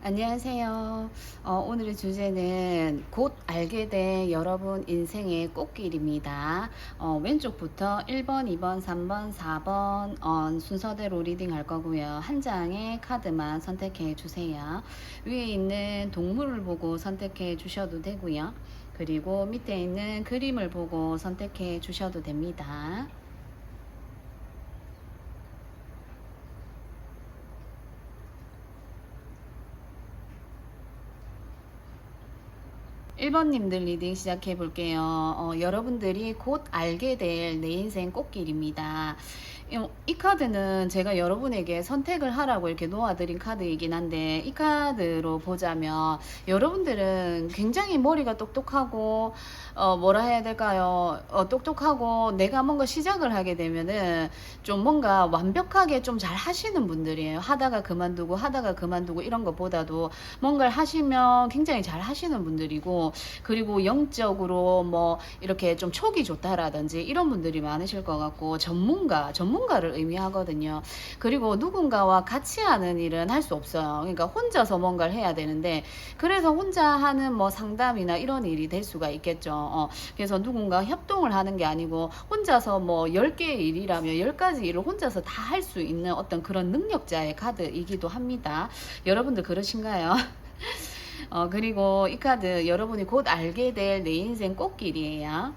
안녕하세요. 오늘의 주제는 곧 알게 될 여러분 인생의 꽃길입니다. 왼쪽부터 1번, 2번, 3번, 4번 순서대로 리딩 할 거고요. 한 장의 카드만 선택해 주세요. 위에 있는 동물을 보고 선택해 주셔도 되고요. 그리고 밑에 있는 그림을 보고 선택해 주셔도 됩니다. 1번님들 리딩 시작해 볼게요. 여러분들이 곧 알게 될 내 인생 꽃길입니다. 이 카드는 제가 여러분에게 선택을 하라고 이렇게 놓아드린 카드이긴 한데, 이 카드로 보자면 여러분들은 굉장히 머리가 똑똑하고 뭐라 해야 될까요? 똑똑하고 내가 뭔가 시작을 하게 되면은 좀 뭔가 완벽하게 좀 잘 하시는 분들이에요. 하다가 그만두고 이런 것보다도 뭔가를 하시면 굉장히 잘 하시는 분들이고, 그리고 영적으로 뭐 이렇게 좀 촉이 좋다라든지 이런 분들이 많으실 것 같고, 전문가를 의미하거든요. 그리고 누군가와 같이 하는 일은 할 수 없어요. 그러니까 혼자서 뭔가를 해야 되는데, 그래서 혼자 하는 뭐 상담이나 이런 일이 될 수가 있겠죠. 그래서 누군가 협동을 하는 게 아니고 혼자서 뭐 10개의 일이라면 10가지 일을 혼자서 다 할 수 있는 어떤 그런 능력자의 카드이기도 합니다. 여러분들 그러신가요? 그리고 이 카드 여러분이 곧 알게 될 내 인생 꽃길이에요.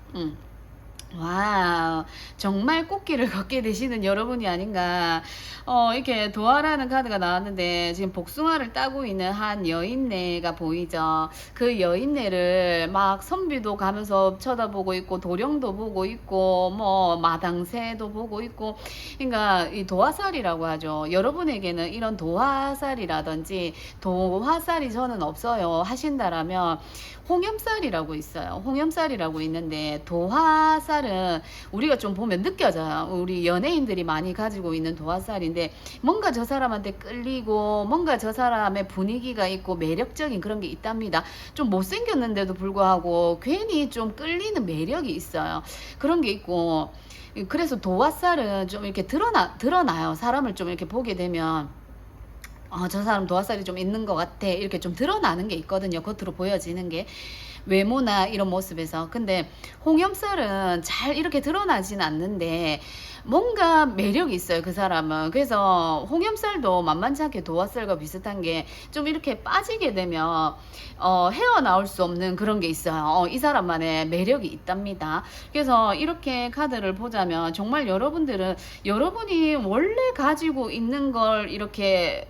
와, 정말 꽃길을 걷게 되시는 여러분이 아닌가. 이렇게 도화라는 카드가 나왔는데, 지금 복숭아를 따고 있는 한 여인네가 보이죠. 그 여인네를 막 선비도 가면서 쳐다보고 있고, 도령도 보고 있고, 뭐, 마당새도 보고 있고, 그러니까 이 도화살이라고 하죠. 여러분에게는 이런 도화살이라든지, 도화살이 저는 없어요 하신다라면, 홍염살이라고 있어요. 홍염살이라고 있는데, 도화살은 우리가 좀 보면 느껴져요. 우리 연예인들이 많이 가지고 있는 도화살인데, 뭔가 저 사람한테 끌리고 뭔가 저 사람의 분위기가 있고 매력적인 그런 게 있답니다. 좀 못생겼는데도 불구하고 괜히 좀 끌리는 매력이 있어요. 그런 게 있고, 그래서 도화살은 좀 이렇게 드러나요. 사람을 좀 이렇게 보게 되면 저 사람 도화살이 좀 있는 것 같아, 이렇게 좀 드러나는 게 있거든요. 겉으로 보여지는 게 외모나 이런 모습에서. 근데 홍염살은 잘 이렇게 드러나진 않는데 뭔가 매력이 있어요, 그 사람은. 그래서 홍염살도 만만치 않게 도화살과 비슷한 게 좀 이렇게 빠지게 되면 헤어나올 수 없는 그런 게 있어요. 이 사람만의 매력이 있답니다. 그래서 이렇게 카드를 보자면 정말 여러분들은 여러분이 원래 가지고 있는 걸 이렇게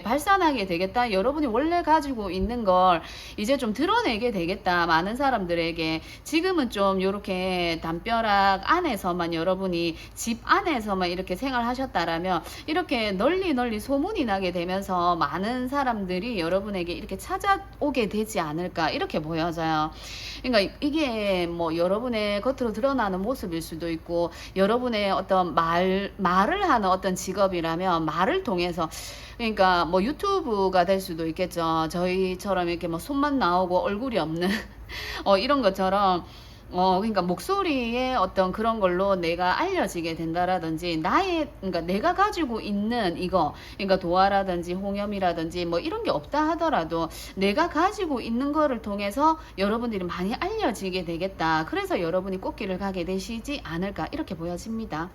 발산하게 되겠다. 여러분이 원래 가지고 있는 걸 이제 좀 드러내게 되겠다. 많은 사람들에게. 지금은 좀 이렇게 담벼락 안에서만, 여러분이 집 안에서만 이렇게 생활하셨다라면 이렇게 널리 소문이 나게 되면서 많은 사람들이 여러분에게 이렇게 찾아오게 되지 않을까, 이렇게 보여져요. 그러니까 이게 뭐 여러분의 겉으로 드러나는 모습일 수도 있고, 여러분의 어떤 말을 하는 어떤 직업이라면 말을 통해서, 그러니까 뭐 유튜브가 될 수도 있겠죠. 저희처럼 이렇게 뭐 손만 나오고 얼굴이 없는 이런 것처럼, 그러니까 목소리의 어떤 그런 걸로 내가 알려지게 된다라든지, 그러니까 내가 가지고 있는 이거, 그러니까 도화라든지 홍염이라든지 뭐 이런 게 없다 하더라도 내가 가지고 있는 거를 통해서 여러분들이 많이 알려지게 되겠다. 그래서 여러분이 꽃길을 가게 되시지 않을까, 이렇게 보여집니다.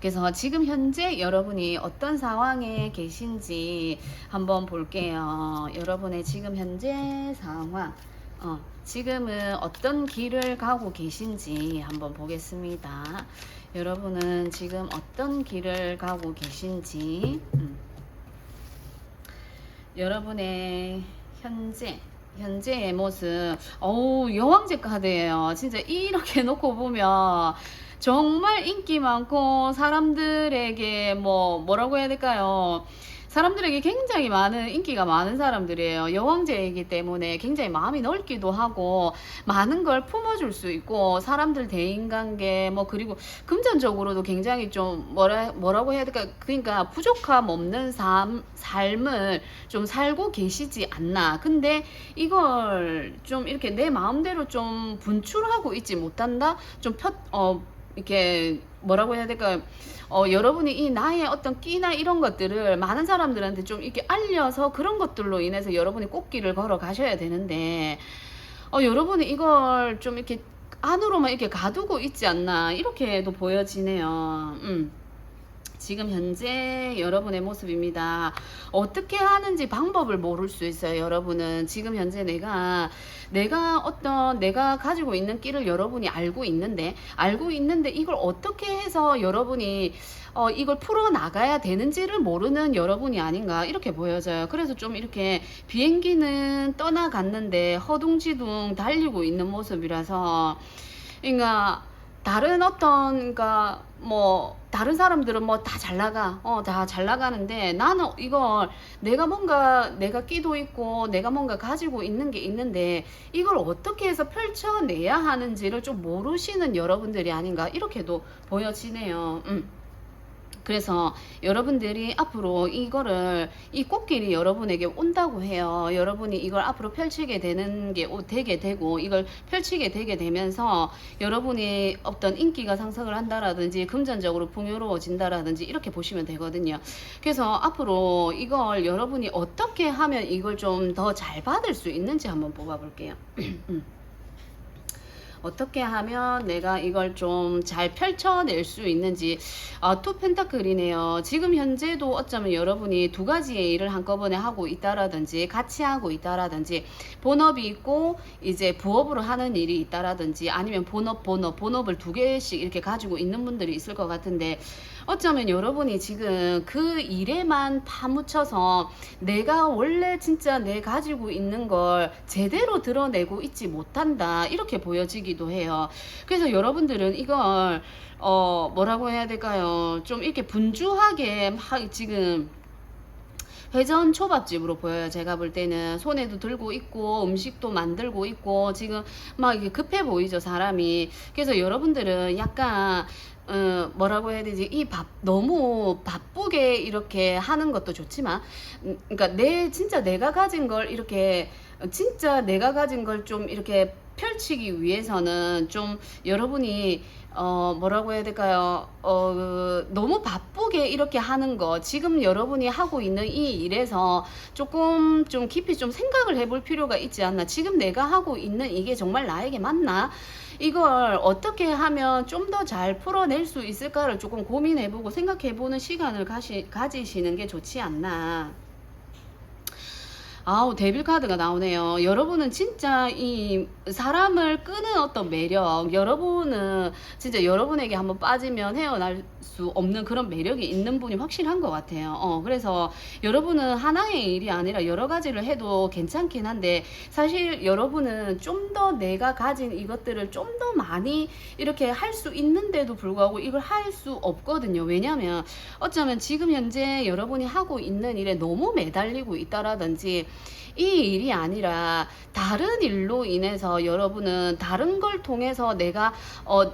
그래서 지금 현재 여러분이 어떤 상황에 계신지 한번 볼게요. 여러분의 지금 현재 상황, 지금은 어떤 길을 가고 계신지 한번 보겠습니다. 여러분은 지금 어떤 길을 가고 계신지, 여러분의 현재의 모습. 여왕제 카드예요. 진짜 이렇게 놓고 보면 정말 인기 많고 사람들에게 뭐라고 해야 될까요? 사람들에게 굉장히 많은 인기가 많은 사람들이에요. 여왕제이기 때문에 굉장히 마음이 넓기도 하고 많은 걸 품어줄 수 있고, 사람들 대인관계 그리고 금전적으로도 굉장히 좀 뭐라고 해야 될까, 그러니까 부족함 없는 삶을 좀 살고 계시지 않나. 근데 이걸 좀 이렇게 내 마음대로 좀 분출하고 있지 못한다, 좀 이렇게 뭐라고 해야 될까요? 여러분이 이 나의 어떤 끼나 이런 것들을 많은 사람들한테 좀 이렇게 알려서 그런 것들로 인해서 여러분이 꽃길을 걸어 가셔야 되는데, 여러분이 이걸 좀 이렇게 안으로만 이렇게 가두고 있지 않나, 이렇게도 보여지네요. 지금 현재 여러분의 모습입니다. 어떻게 하는지 방법을 모를 수 있어요. 여러분은 지금 현재 내가 가지고 있는 끼를 여러분이 알고 있는데 이걸 어떻게 해서 여러분이 이걸 풀어 나가야 되는지를 모르는 여러분이 아닌가, 이렇게 보여져요. 그래서 좀 이렇게 비행기는 떠나갔는데 허둥지둥 달리고 있는 모습이라서, 그러니까 다른 그러니까 뭐 다른 사람들은 뭐 다 잘 나가, 다 잘 나가는데 나는 이걸 내가 끼도 있고 내가 뭔가 가지고 있는 게 있는데 이걸 어떻게 해서 펼쳐내야 하는지를 좀 모르시는 여러분들이 아닌가, 이렇게도 보여지네요. 그래서 여러분들이 앞으로 이 꽃길이 여러분에게 온다고 해요. 여러분이 이걸 앞으로 펼치게 되게 되고, 이걸 펼치게 되게 되면서 여러분이 어떤 인기가 상승을 한다라든지 금전적으로 풍요로워진다라든지 이렇게 보시면 되거든요. 그래서 앞으로 이걸 여러분이 어떻게 하면 이걸 좀 더 잘 받을 수 있는지 한번 뽑아볼게요. 어떻게 하면 내가 이걸 좀 잘 펼쳐낼 수 있는지. 투 펜타클이네요. 지금 현재도 어쩌면 여러분이 두 가지의 일을 한꺼번에 하고 있다라든지 같이 하고 있다라든지, 본업이 있고 이제 부업으로 하는 일이 있다라든지, 아니면 본업을 두 개씩 이렇게 가지고 있는 분들이 있을 것 같은데, 어쩌면 여러분이 지금 그 일에만 파묻혀서 내가 원래 진짜 내 가지고 있는 걸 제대로 드러내고 있지 못한다, 이렇게 보여지기도 해요. 그래서 여러분들은 이걸 뭐라고 해야 될까요? 좀 이렇게 분주하게 막 지금 회전 초밥집으로 보여요. 제가 볼 때는 손에도 들고 있고 음식도 만들고 있고 지금 막 이게 급해 보이죠, 사람이. 그래서 여러분들은 약간 뭐라고 해야 되지? 너무 바쁘게 이렇게 하는 것도 좋지만, 그러니까 진짜 내가 가진 걸 이렇게, 진짜 내가 가진 걸 좀 이렇게 펼치기 위해서는 좀 여러분이 뭐라고 해야 될까요? 너무 바쁘게 이렇게 하는 거, 지금 여러분이 하고 있는 이 일에서 조금 좀 깊이 좀 생각을 해볼 필요가 있지 않나. 지금 내가 하고 있는 이게 정말 나에게 맞나? 이걸 어떻게 하면 좀 더 잘 풀어낼 수 있을까를 조금 고민해보고 생각해보는 시간을 가지시는 게 좋지 않나. 아우, 데빌 카드가 나오네요. 여러분은 진짜 이 사람을 끄는 어떤 매력, 여러분은 진짜 여러분에게 한번 빠지면 헤어날 수 없는 그런 매력이 있는 분이 확실한 것 같아요. 그래서 여러분은 하나의 일이 아니라 여러 가지를 해도 괜찮긴 한데, 사실 여러분은 좀 더 내가 가진 이것들을 좀 더 많이 이렇게 할 수 있는데도 불구하고 이걸 할 수 없거든요. 왜냐면 어쩌면 지금 현재 여러분이 하고 있는 일에 너무 매달리고 있다라든지, 이 일이 아니라 다른 일로 인해서 여러분은 다른 걸 통해서 내가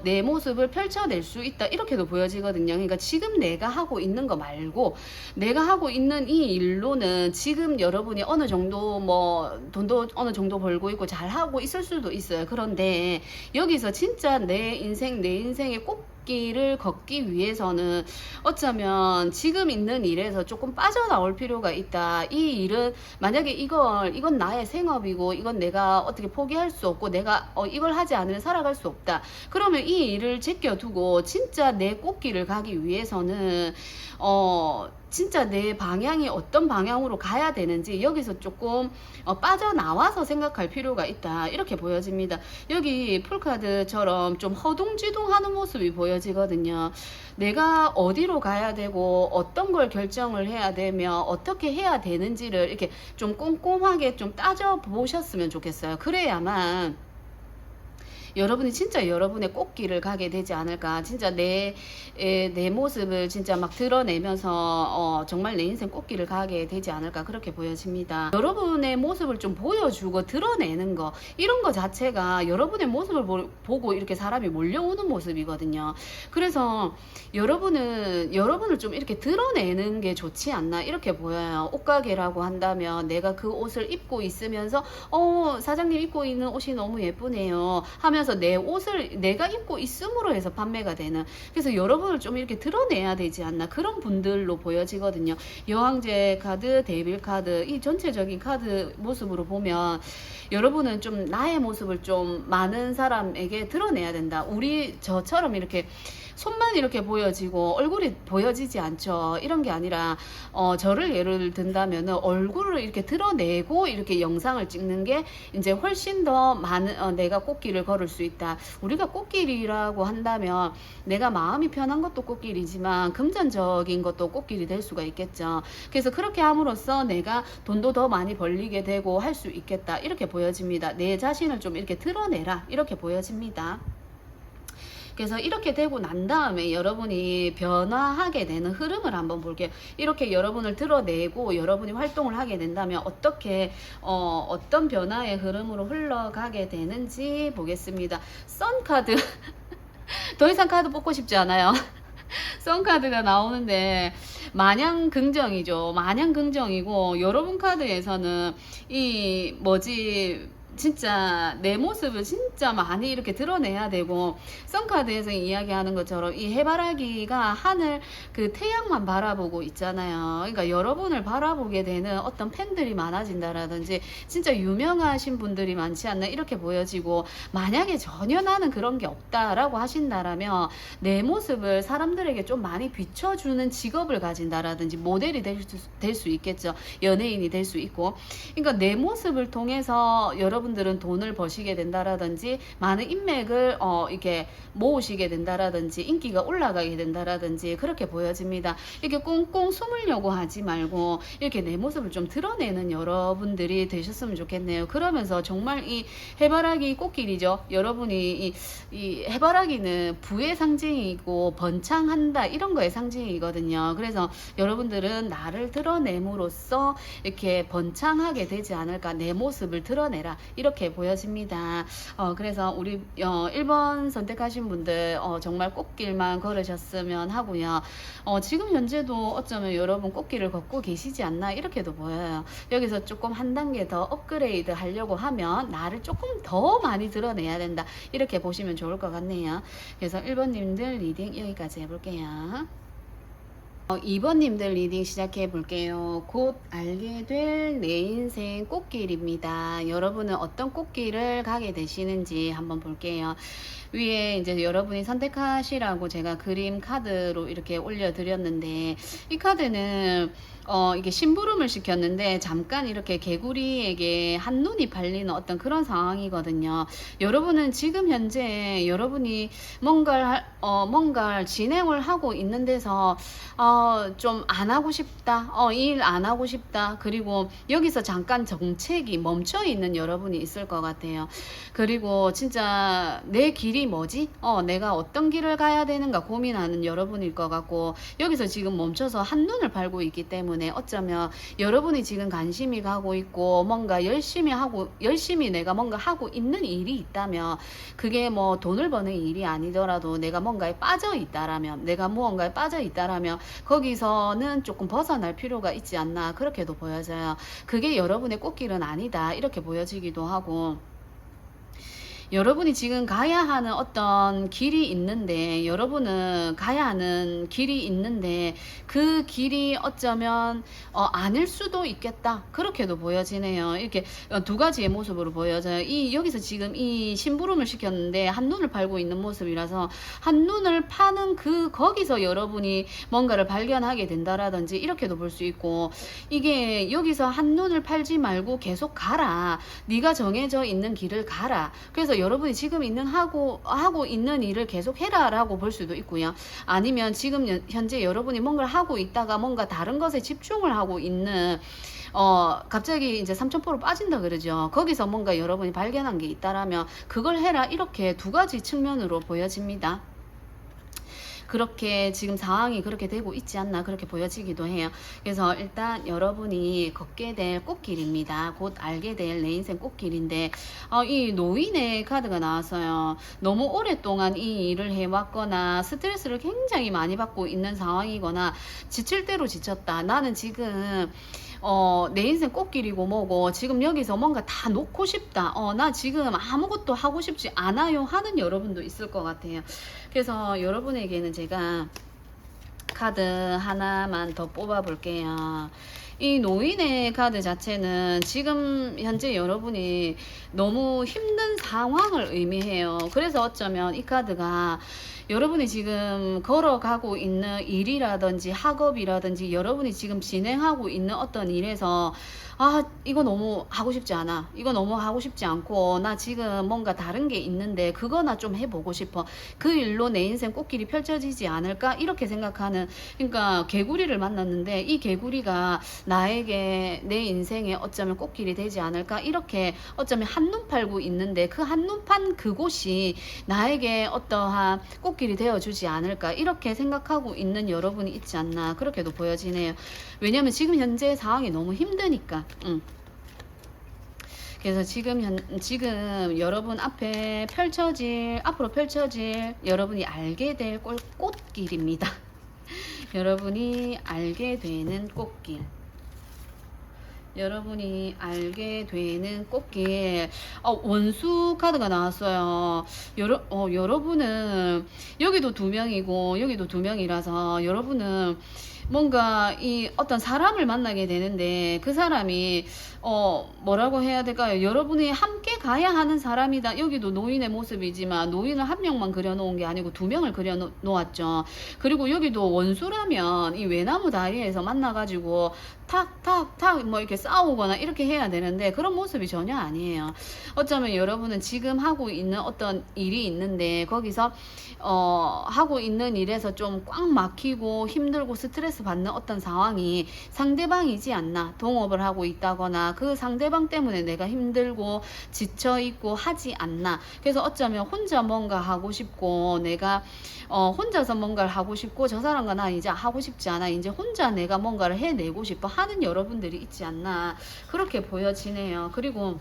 내 모습을 펼쳐낼 수 있다, 이렇게도 보여지거든요. 그러니까 지금 내가 하고 있는 거 말고 내가 하고 있는 이 일로는 지금 여러분이 어느 정도 뭐 돈도 어느 정도 벌고 있고 잘 하고 있을 수도 있어요. 그런데 여기서 진짜 내 인생의 꽃길을 걷기 위해서는 어쩌면 지금 있는 일에서 조금 빠져나올 필요가 있다. 이 일은 만약에 이건 나의 생업이고 이건 내가 어떻게 포기할 수 없고 내가 이걸 하지 않으면 살아갈 수 없다. 그러면 이 일을 제껴두고 진짜 내 꽃길을 가기 위해서는 진짜 내 방향이 어떤 방향으로 가야 되는지 여기서 조금 빠져나와서 생각할 필요가 있다, 이렇게 보여집니다. 여기 풀카드처럼 좀 허둥지둥하는 모습이 보여지거든요. 내가 어디로 가야 되고 어떤 걸 결정을 해야 되며 어떻게 해야 되는지를 이렇게 좀 꼼꼼하게 좀 따져 보셨으면 좋겠어요. 그래야만 여러분이 진짜 여러분의 꽃길을 가게 되지 않을까. 진짜 내 모습을 진짜 막 드러내면서 정말 내 인생 꽃길을 가게 되지 않을까, 그렇게 보여집니다. 여러분의 모습을 좀 보여주고 드러내는 거, 이런 거 자체가 여러분의 모습을 보고 이렇게 사람이 몰려오는 모습이거든요. 그래서 여러분을 좀 이렇게 드러내는 게 좋지 않나, 이렇게 보여요. 옷가게라고 한다면 내가 그 옷을 입고 있으면서 사장님 입고 있는 옷이 너무 예쁘네요 하면서 나서 내 옷을 내가 입고 있음으로 해서 판매가 되는, 그래서 여러분을 좀 이렇게 드러내야 되지 않나, 그런 분들로 보여지거든요. 여왕제 카드, 데빌 카드, 이 전체적인 카드 모습으로 보면 여러분은 좀 나의 모습을 좀 많은 사람에게 드러내야 된다. 우리 저처럼 이렇게 손만 이렇게 보여지고 얼굴이 보여지지 않죠. 이런 게 아니라 저를 예를 든다면 얼굴을 이렇게 드러내고 이렇게 영상을 찍는 게 이제 훨씬 더 많은 내가 꽃길을 걸을 수 있다. 우리가 꽃길이라고 한다면 내가 마음이 편한 것도 꽃길이지만 금전적인 것도 꽃길이 될 수가 있겠죠. 그래서 그렇게 함으로써 내가 돈도 더 많이 벌리게 되고 할 수 있겠다, 이렇게 보여집니다. 내 자신을 좀 이렇게 드러내라, 이렇게 보여집니다. 그래서 이렇게 되고 난 다음에 여러분이 변화하게 되는 흐름을 한번 볼게요. 이렇게 여러분을 드러내고 여러분이 활동을 하게 된다면 어떻게 어떤 변화의 흐름으로 흘러가게 되는지 보겠습니다. 선 카드 더 이상 카드 뽑고 싶지 않아요. 선 카드가 나오는데 마냥 긍정이죠. 마냥 긍정이고, 여러분 카드에서는 이 뭐지, 진짜 내 모습을 진짜 많이 이렇게 드러내야 되고, 선카드에서 이야기하는 것처럼 이 해바라기가 하늘 그 태양만 바라보고 있잖아요. 그러니까 여러분을 바라보게 되는 어떤 팬들이 많아진다라든지 진짜 유명하신 분들이 많지 않나, 이렇게 보여지고, 만약에 전혀 나는 그런 게 없다라고 하신다라면 내 모습을 사람들에게 좀 많이 비춰주는 직업을 가진다라든지 모델이 될 수 있겠죠. 연예인이 될 수 있고. 그러니까 내 모습을 통해서 여러분들은 돈을 버시게 된다라든지 많은 인맥을 이렇게 모으시게 된다라든지 인기가 올라가게 된다라든지 그렇게 보여집니다. 이렇게 꽁꽁 숨으려고 하지 말고 이렇게 내 모습을 좀 드러내는 여러분들이 되셨으면 좋겠네요. 그러면서 정말 이 해바라기 꽃길이죠. 여러분이 이 해바라기는 부의 상징이고 번창한다, 이런 거의 상징이거든요. 그래서 여러분들은 나를 드러냄으로써 이렇게 번창하게 되지 않을까, 내 모습을 드러내라, 이렇게 보여집니다. 그래서 우리 1번 선택하신 분들 정말 꽃길만 걸으셨으면 하고요. 지금 현재도 어쩌면 여러분 꽃길을 걷고 계시지 않나, 이렇게도 보여요. 여기서 조금 한 단계 더 업그레이드 하려고 하면 나를 조금 더 많이 드러내야 된다, 이렇게 보시면 좋을 것 같네요. 그래서 1번님들 리딩 여기까지 해볼게요. 2번님들 리딩 시작해 볼게요. 곧 알게 될 내 인생 꽃길입니다. 여러분은 어떤 꽃길을 가게 되시는지 한번 볼게요. 위에 이제 여러분이 선택하시라고 제가 그림 카드로 이렇게 올려드렸는데, 이 카드는 이게 심부름을 시켰는데 잠깐 이렇게 개구리에게 한눈이 팔리는 어떤 그런 상황이거든요. 여러분은 지금 현재 여러분이 뭔가를 진행을 하고 있는 데서 좀 안 하고 싶다, 일 안 하고 싶다, 그리고 여기서 잠깐 정책이 멈춰 있는 여러분이 있을 것 같아요. 그리고 진짜 내 길이 뭐지? 내가 어떤 길을 가야 되는가 고민하는 여러분일 것 같고, 여기서 지금 멈춰서 한눈을 팔고 있기 때문에 어쩌면 여러분이 지금 관심이 가고 있고 뭔가 열심히 내가 뭔가 하고 있는 일이 있다면, 그게 뭐 돈을 버는 일이 아니더라도 내가 뭔가에 빠져 있다라면, 내가 무언가에 빠져 있다라면 거기서는 조금 벗어날 필요가 있지 않나, 그렇게도 보여져요. 그게 여러분의 꽃길은 아니다, 이렇게 보여지기도 하고, 여러분이 지금 가야 하는 어떤 길이 있는데, 여러분은 가야 하는 길이 있는데 그 길이 어쩌면 아닐 수도 있겠다, 그렇게도 보여지네요. 이렇게 두 가지의 모습으로 보여져요. 여기서 지금 이 심부름을 시켰는데 한눈을 팔고 있는 모습이라서, 한눈을 파는 거기서 여러분이 뭔가를 발견하게 된다라든지 이렇게도 볼 수 있고, 이게 여기서 한눈을 팔지 말고 계속 가라, 네가 정해져 있는 길을 가라, 그래서 여러분이 지금 하고 있는 일을 계속 해라라고 볼 수도 있고요. 아니면 지금 현재 여러분이 뭔가를 하고 있다가 뭔가 다른 것에 집중을 하고 있는, 갑자기 이제 3000% 빠진다 그러죠. 거기서 뭔가 여러분이 발견한 게 있다라면 그걸 해라, 이렇게 두 가지 측면으로 보여집니다. 그렇게 지금 상황이 그렇게 되고 있지 않나, 그렇게 보여지기도 해요. 그래서 일단 여러분이 걷게 될 꽃길입니다. 곧 알게 될 내 인생 꽃길인데, 이 노인의 카드가 나왔어요. 너무 오랫동안 이 일을 해왔거나 스트레스를 굉장히 많이 받고 있는 상황이거나 지칠 대로 지쳤다, 나는 지금 내 인생 꽃길이고 뭐고 지금 여기서 뭔가 다 놓고 싶다. 나 지금 아무것도 하고 싶지 않아요 하는 여러분도 있을 것 같아요. 그래서 여러분에게는 제가 카드 하나만 더 뽑아 볼게요. 이 노인의 카드 자체는 지금 현재 여러분이 너무 힘든 상황을 의미해요. 그래서 어쩌면 이 카드가 여러분이 지금 걸어가고 있는 일이라든지 학업이라든지 여러분이 지금 진행하고 있는 어떤 일에서 이거 너무 하고 싶지 않아. 이거 너무 하고 싶지 않고 나 지금 뭔가 다른 게 있는데 그거나 좀 해보고 싶어. 그 일로 내 인생 꽃길이 펼쳐지지 않을까? 이렇게 생각하는, 그러니까 개구리를 만났는데 이 개구리가 나에게 내 인생에 어쩌면 꽃길이 되지 않을까? 이렇게 어쩌면 한눈 팔고 있는데 그 한눈 판 그곳이 나에게 어떠한 꽃길이 되어주지 않을까? 이렇게 생각하고 있는 여러분이 있지 않나? 그렇게도 보여지네요. 왜냐면 지금 현재 상황이 너무 힘드니까. 그래서 지금 여러분 앞에 앞으로 펼쳐질 여러분이 알게 될 꽃길입니다. 여러분이 알게 되는 꽃길. 여러분이 알게 되는 꽃길. 원수 카드가 나왔어요. 여러분은 여기도 2명이고 여기도 2명이라서 여러분은 뭔가 이 어떤 사람을 만나게 되는데 그 사람이 뭐라고 해야 될까요? 여러분이 함께 가야 하는 사람이다. 여기도 노인의 모습이지만 노인을 한 명만 그려놓은 게 아니고 2명을 그려놓았죠. 그리고 여기도 원수라면 이 외나무 다리에서 만나가지고 탁탁탁 뭐 이렇게 싸우거나 이렇게 해야 되는데 그런 모습이 전혀 아니에요. 어쩌면 여러분은 지금 하고 있는 어떤 일이 있는데 거기서 하고 있는 일에서 좀 꽉 막히고 힘들고 스트레스 받는 어떤 상황이 상대방이지 않나. 동업을 하고 있다거나 그 상대방 때문에 내가 힘들고 지쳐 있고 하지 않나. 그래서 어쩌면 혼자 뭔가 하고 싶고 내가 혼자서 뭔가를 하고 싶고 저 사람과 나 이제 하고 싶지 않아. 이제 혼자 내가 뭔가를 해내고 싶어 하는 여러분들이 있지 않나. 그렇게 보여지네요. 그리고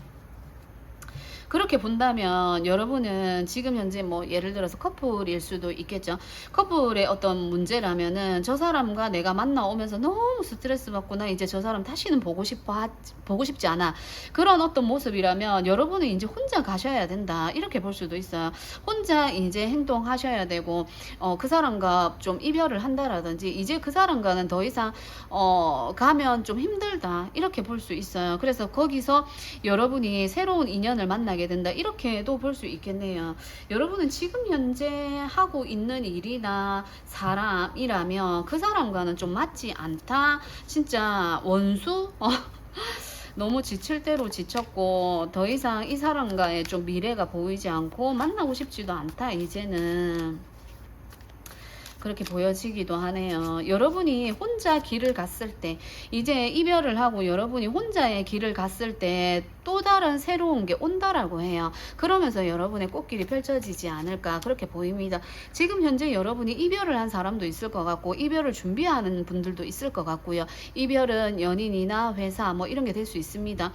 그렇게 본다면 여러분은 지금 현재 뭐 예를 들어서 커플일 수도 있겠죠. 커플의 어떤 문제라면은 저 사람과 내가 만나오면서 너무 스트레스 받고 나 이제 저 사람 다시는 보고 싶지 않아. 그런 어떤 모습이라면 여러분은 이제 혼자 가셔야 된다. 이렇게 볼 수도 있어요. 혼자 이제 행동하셔야 되고 그 사람과 좀 이별을 한다라든지 이제 그 사람과는 더 이상 가면 좀 힘들다. 이렇게 볼 수 있어요. 그래서 거기서 여러분이 새로운 인연을 만나게 된다. 이렇게도 볼 수 있겠네요. 여러분은 지금 현재 하고 있는 일이나 사람이라면 그 사람과는 좀 맞지 않다. 진짜 원수? 너무 지칠 대로 지쳤고 더 이상 이 사람과의 좀 미래가 보이지 않고 만나고 싶지도 않다. 이제는 그렇게 보여지기도 하네요. 여러분이 혼자 길을 갔을 때 이제 이별을 하고 여러분이 혼자의 길을 갔을 때 또 다른 새로운 게 온다라고 해요. 그러면서 여러분의 꽃길이 펼쳐지지 않을까 그렇게 보입니다. 지금 현재 여러분이 이별을 한 사람도 있을 것 같고 이별을 준비하는 분들도 있을 것 같고요. 이별은 연인이나 회사 뭐 이런 게 될 수 있습니다.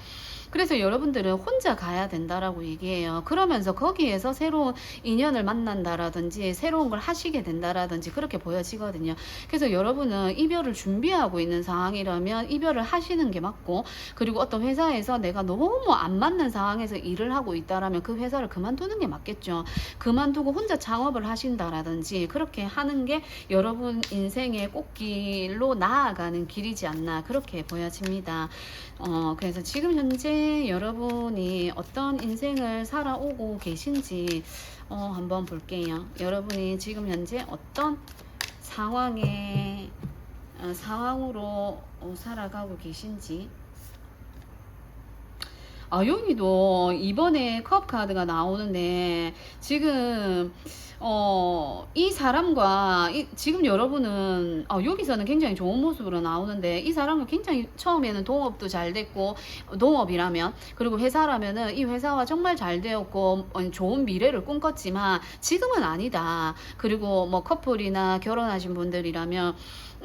그래서 여러분들은 혼자 가야 된다라고 얘기해요. 그러면서 거기에서 새로운 인연을 만난다라든지 새로운 걸 하시게 된다라든지 그렇게 보여지거든요. 그래서 여러분은 이별을 준비하고 있는 상황이라면 이별을 하시는 게 맞고, 그리고 어떤 회사에서 내가 너무 안 맞는 상황에서 일을 하고 있다라면 그 회사를 그만두는 게 맞겠죠. 그만두고 혼자 창업을 하신다라든지 그렇게 하는 게 여러분 인생의 꽃길로 나아가는 길이지 않나 그렇게 보여집니다. 그래서 지금 현재 여러분이 어떤 인생을 살아오고 계신지 한번 볼게요. 여러분이 지금 현재 어떤 상황으로 살아가고 계신지. 여기도 이번에 컵 카드가 나오는데 지금 이 사람과 지금 여러분은 여기서는 굉장히 좋은 모습으로 나오는데 이 사람은 굉장히 처음에는 동업도 잘 됐고 동업이라면 그리고 회사라면은 이 회사와 정말 잘 되었고 좋은 미래를 꿈꿨지만 지금은 아니다. 그리고 뭐 커플이나 결혼하신 분들이라면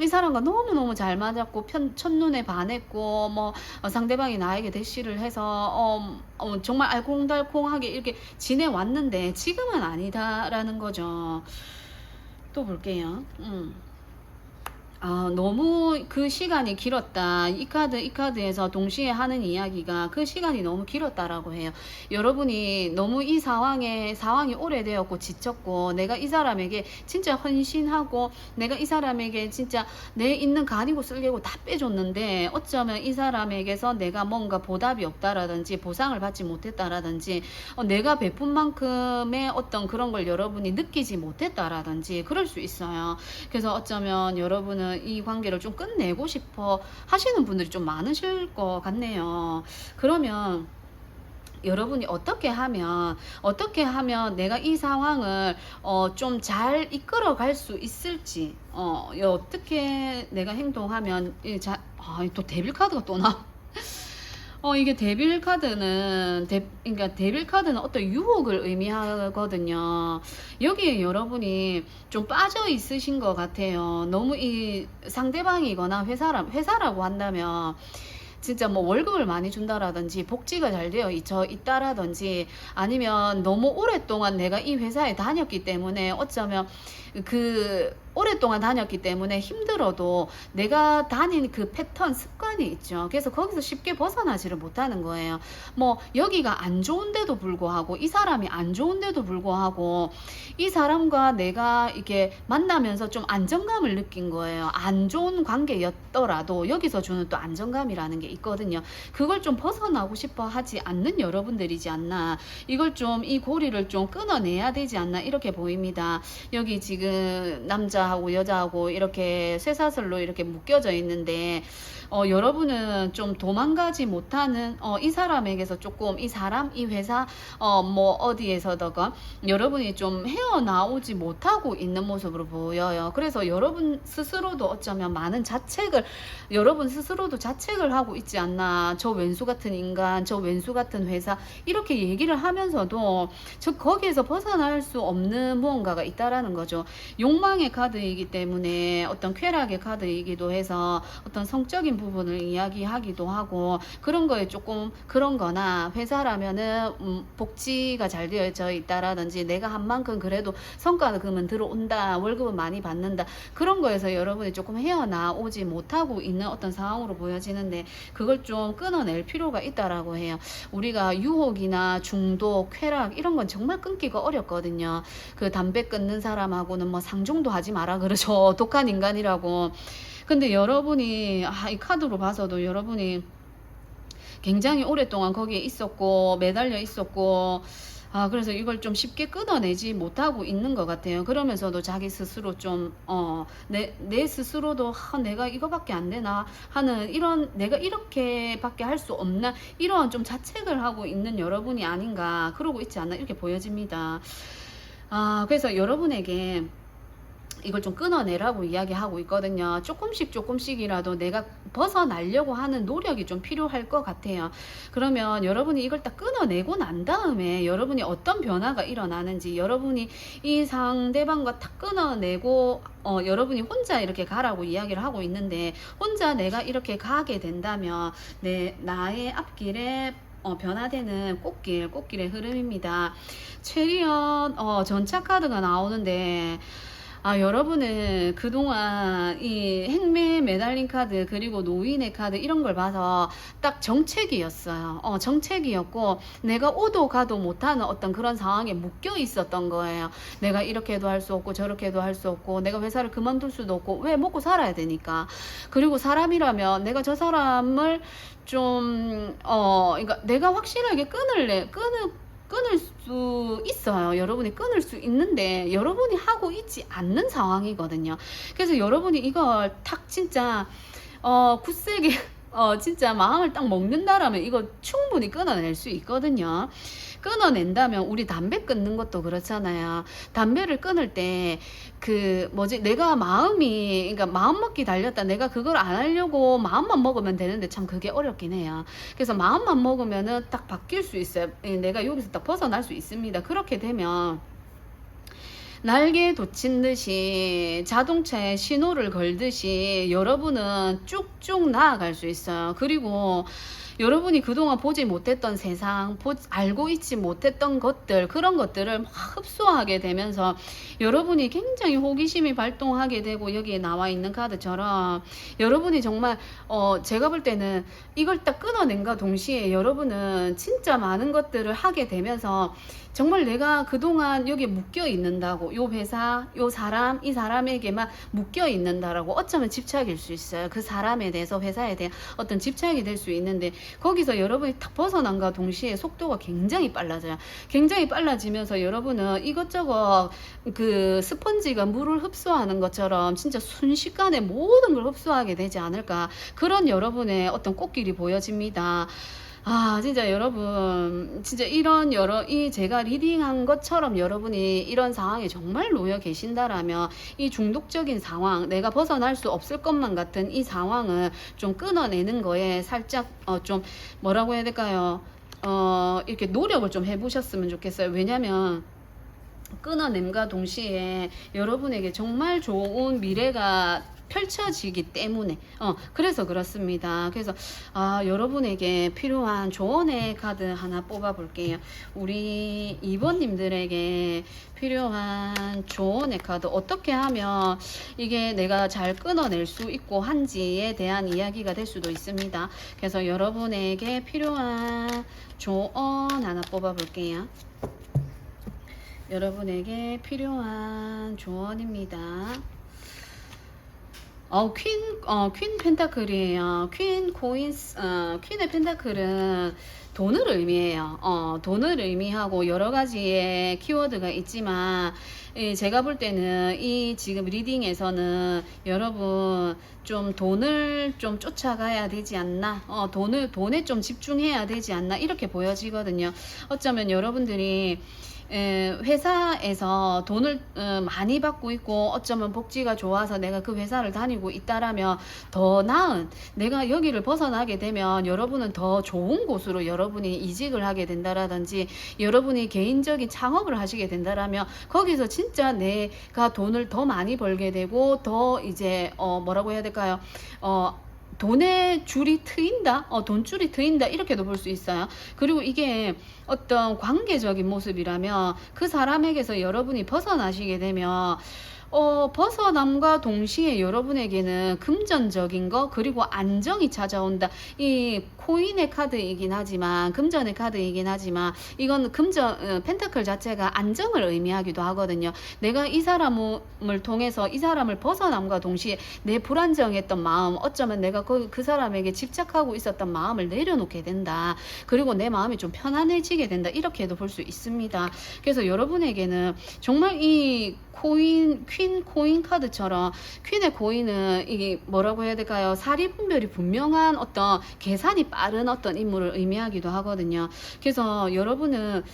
이 사람과 너무너무 잘 맞았고 첫눈에 반했고 뭐 상대방이 나에게 대시를 해서 정말 알콩달콩하게 이렇게 지내왔는데 지금은 아니다라는 거죠. 또 볼게요. 아, 너무 그 시간이 길었다. 이 카드에서 동시에 하는 이야기가 그 시간이 너무 길었다라고 해요. 여러분이 너무 상황이 오래되었고 지쳤고, 내가 이 사람에게 진짜 헌신하고, 내가 이 사람에게 진짜 내 있는 간이고 쓸개고 다 빼줬는데, 어쩌면 이 사람에게서 내가 뭔가 보답이 없다라든지, 보상을 받지 못했다라든지, 내가 베푼 만큼의 어떤 그런 걸 여러분이 느끼지 못했다라든지, 그럴 수 있어요. 그래서 어쩌면 여러분은 이 관계를 좀 끝내고 싶어 하시는 분들이 좀 많으실 것 같네요. 그러면 여러분이 어떻게 하면 내가 이 상황을 좀 잘 이끌어 갈 수 있을지, 어떻게 내가 행동하면 또 데빌 카드가 또 나. 이게 그러니까 데빌 카드는 어떤 유혹을 의미하거든요. 여기에 여러분이 좀 빠져 있으신 것 같아요. 너무 이 상대방이거나 회사라고 한다면, 진짜 뭐 월급을 많이 준다라든지 복지가 잘 되어 있다라든지, 아니면 너무 오랫동안 내가 이 회사에 다녔기 때문에, 어쩌면 오랫동안 다녔기 때문에 힘들어도 내가 다닌 그 패턴 습관이 있죠. 그래서 거기서 쉽게 벗어나지를 못하는 거예요. 뭐 여기가 안 좋은데도 불구하고, 이 사람이 안 좋은데도 불구하고, 이 사람과 내가 이렇게 만나면서 좀 안정감을 느낀 거예요. 안 좋은 관계였더라도 여기서 주는 또 안정감이라는 게 있거든요. 그걸 좀 벗어나고 싶어 하지 않는 여러분들이지 않나. 이걸 좀, 이 고리를 좀 끊어내야 되지 않나, 이렇게 보입니다. 여기 지금 남자하고 여자하고 이렇게 쇠사슬로 이렇게 묶여져 있는데, 여러분은 좀 도망가지 못하는, 이 사람에게서 조금, 이 사람, 이 회사, 뭐 어디에서다가 여러분이 좀 헤어나오지 못하고 있는 모습으로 보여요. 그래서 여러분 스스로도 어쩌면 여러분 스스로도 자책을 하고 있지 않나. 저 왼수 같은 인간, 저 왼수 같은 회사, 이렇게 얘기를 하면서도 거기에서 벗어날 수 없는 무언가가 있다라는 거죠. 욕망의 카드이기 때문에 어떤 쾌락의 카드이기도 해서 어떤 성적인 부분을 이야기하기도 하고, 그런 거에 조금, 그런 거나 회사라면은 복지가 잘 되어져 있다라든지, 내가 한 만큼 그래도 성과금은 들어온다, 월급은 많이 받는다, 그런 거에서 여러분이 조금 헤어나오지 못하고 있는 어떤 상황으로 보여지는데, 그걸 좀 끊어낼 필요가 있다라고 해요. 우리가 유혹이나 중독, 쾌락, 이런 건 정말 끊기가 어렵거든요. 그 담배 끊는 사람하고는 뭐 상종도 하지 마라 그러죠. 독한 인간이라고. 근데 여러분이 이 카드로 봐서도 여러분이 굉장히 오랫동안 거기에 있었고 매달려 있었고, 그래서 이걸 좀 쉽게 끊어내지 못하고 있는 것 같아요. 그러면서도 자기 스스로 좀, 내 스스로도, 내가 이거밖에 안 되나 하는, 내가 이렇게밖에 할 수 없나, 이런 좀 자책을 하고 있는 여러분이 아닌가, 그러고 있지 않나, 이렇게 보여집니다. 그래서 여러분에게 이걸 좀 끊어내라고 이야기하고 있거든요. 조금씩이라도 내가 벗어나려고 하는 노력이 좀 필요할 것 같아요. 그러면 여러분이 이걸 딱 끊어내고 난 다음에 여러분이 어떤 변화가 일어나는지, 여러분이 이 상대방과 딱 끊어내고 여러분이 혼자 이렇게 가라고 이야기를 하고 있는데, 혼자 내가 이렇게 가게 된다면 나의 앞길에 변화되는 꽃길의 흐름입니다. 체리언 전차 카드가 나오는데, 여러분은 그동안 이 행매에 매달린 카드, 그리고 노인의 카드, 이런 걸 봐서 딱 정체기였어요. 정체기였고, 내가 오도 가도 못하는 어떤 그런 상황에 묶여 있었던 거예요. 내가 이렇게도 할 수 없고 저렇게도 할 수 없고, 내가 회사를 그만둘 수도 없고, 왜? 먹고 살아야 되니까. 그리고 사람이라면 내가 저 사람을 좀 그러니까 내가 확실하게 끊을 수 있어요. 여러분이 끊을 수 있는데 여러분이 하고 있지 않는 상황이거든요. 그래서 여러분이 이걸 탁 진짜 굳세게 진짜 마음을 딱 먹는다라면 이거 충분히 끊어낼 수 있거든요. 끊어낸다면, 우리 담배 끊는 것도 그렇잖아요. 담배를 끊을 때 내가 그러니까 마음 먹기 달렸다, 내가 그걸 안 하려고 마음만 먹으면 되는데, 참 그게 어렵긴 해요. 그래서 마음만 먹으면은 딱 바뀔 수 있어요. 내가 여기서 딱 벗어날 수 있습니다. 그렇게 되면 날개에 돋친 듯이, 자동차에 신호를 걸듯이 여러분은 쭉쭉 나아갈 수 있어요. 그리고 여러분이 그동안 보지 못했던 세상, 알고 있지 못했던 것들, 그런 것들을 막 흡수하게 되면서 여러분이 굉장히 호기심이 발동하게 되고, 여기에 나와 있는 카드처럼 여러분이 정말 제가 볼 때는 이걸 딱 끊어낸과 동시에 여러분은 진짜 많은 것들을 하게 되면서 정말 내가 그동안 여기 묶여 있는다고, 요 회사, 요 사람, 이 사람에게만 묶여 있는다라고 어쩌면 집착일 수 있어요. 그 사람에 대해서, 회사에 대한 어떤 집착이 될 수 있는데, 거기서 여러분이 딱 벗어난과 동시에 속도가 굉장히 빨라져요. 굉장히 빨라지면서 여러분은 이것저것 그 스펀지가 물을 흡수하는 것처럼 진짜 순식간에 모든 걸 흡수하게 되지 않을까, 그런 여러분의 어떤 꽃길이 보여집니다. 아, 진짜 여러분, 진짜 이 제가 리딩한 것처럼 여러분이 이런 상황에 정말 놓여 계신다라면, 이 중독적인 상황, 내가 벗어날 수 없을 것만 같은 이 상황을 좀 끊어내는 거에 살짝, 좀, 뭐라고 해야 될까요? 이렇게 노력을 좀 해보셨으면 좋겠어요. 왜냐면, 끊어냄과 동시에 여러분에게 정말 좋은 미래가 펼쳐지기 때문에 그래서 그렇습니다. 그래서 여러분에게 필요한 조언의 카드 하나 뽑아 볼게요. 우리 2번님들에게 필요한 조언의 카드, 어떻게 하면 이게 내가 잘 끊어낼 수 있고 한지에 대한 이야기가 될 수도 있습니다. 그래서 여러분에게 필요한 조언 하나 뽑아 볼게요. 여러분에게 필요한 조언입니다. 퀸 펜타클이에요. 퀸의 펜타클은 돈을 의미해요. 돈을 의미하고 여러 가지의 키워드가 있지만, 제가 볼 때는 이 지금 리딩에서는 여러분 좀 돈을 좀 쫓아가야 되지 않나, 돈에 좀 집중해야 되지 않나, 이렇게 보여지거든요. 어쩌면 여러분들이 회사에서 돈을 많이 받고 있고, 어쩌면 복지가 좋아서 내가 그 회사를 다니고 있다라면 더 나은, 내가 여기를 벗어나게 되면 여러분은 더 좋은 곳으로 여러분이 이직을 하게 된다라든지, 여러분이 개인적인 창업을 하시게 된다라면 거기서 진짜 내가 돈을 더 많이 벌게 되고, 더 이제 뭐라고 해야 될까요? 돈의 줄이 트인다, 돈줄이 트인다, 이렇게도 볼 수 있어요. 그리고 이게 어떤 관계적인 모습이라면 그 사람에게서 여러분이 벗어나시게 되면 벗어남과 동시에 여러분에게는 금전적인 거, 그리고 안정이 찾아온다. 이 코인의 카드이긴 하지만, 금전의 카드이긴 하지만, 이건 펜타클 자체가 안정을 의미하기도 하거든요. 내가 이 사람을 통해서 이 사람을 벗어남과 동시에 내 불안정했던 마음, 어쩌면 내가 그 사람에게 집착하고 있었던 마음을 내려놓게 된다. 그리고 내 마음이 좀 편안해지게 된다. 이렇게도 볼 수 있습니다. 그래서 여러분에게는 정말 이 퀸 코인 카드처럼, 퀸의 코인은 이게 뭐라고 해야 될까요? 사리분별이 분명한 어떤 계산이 빠른 어떤 인물을 의미하기도 하거든요. 그래서 여러분은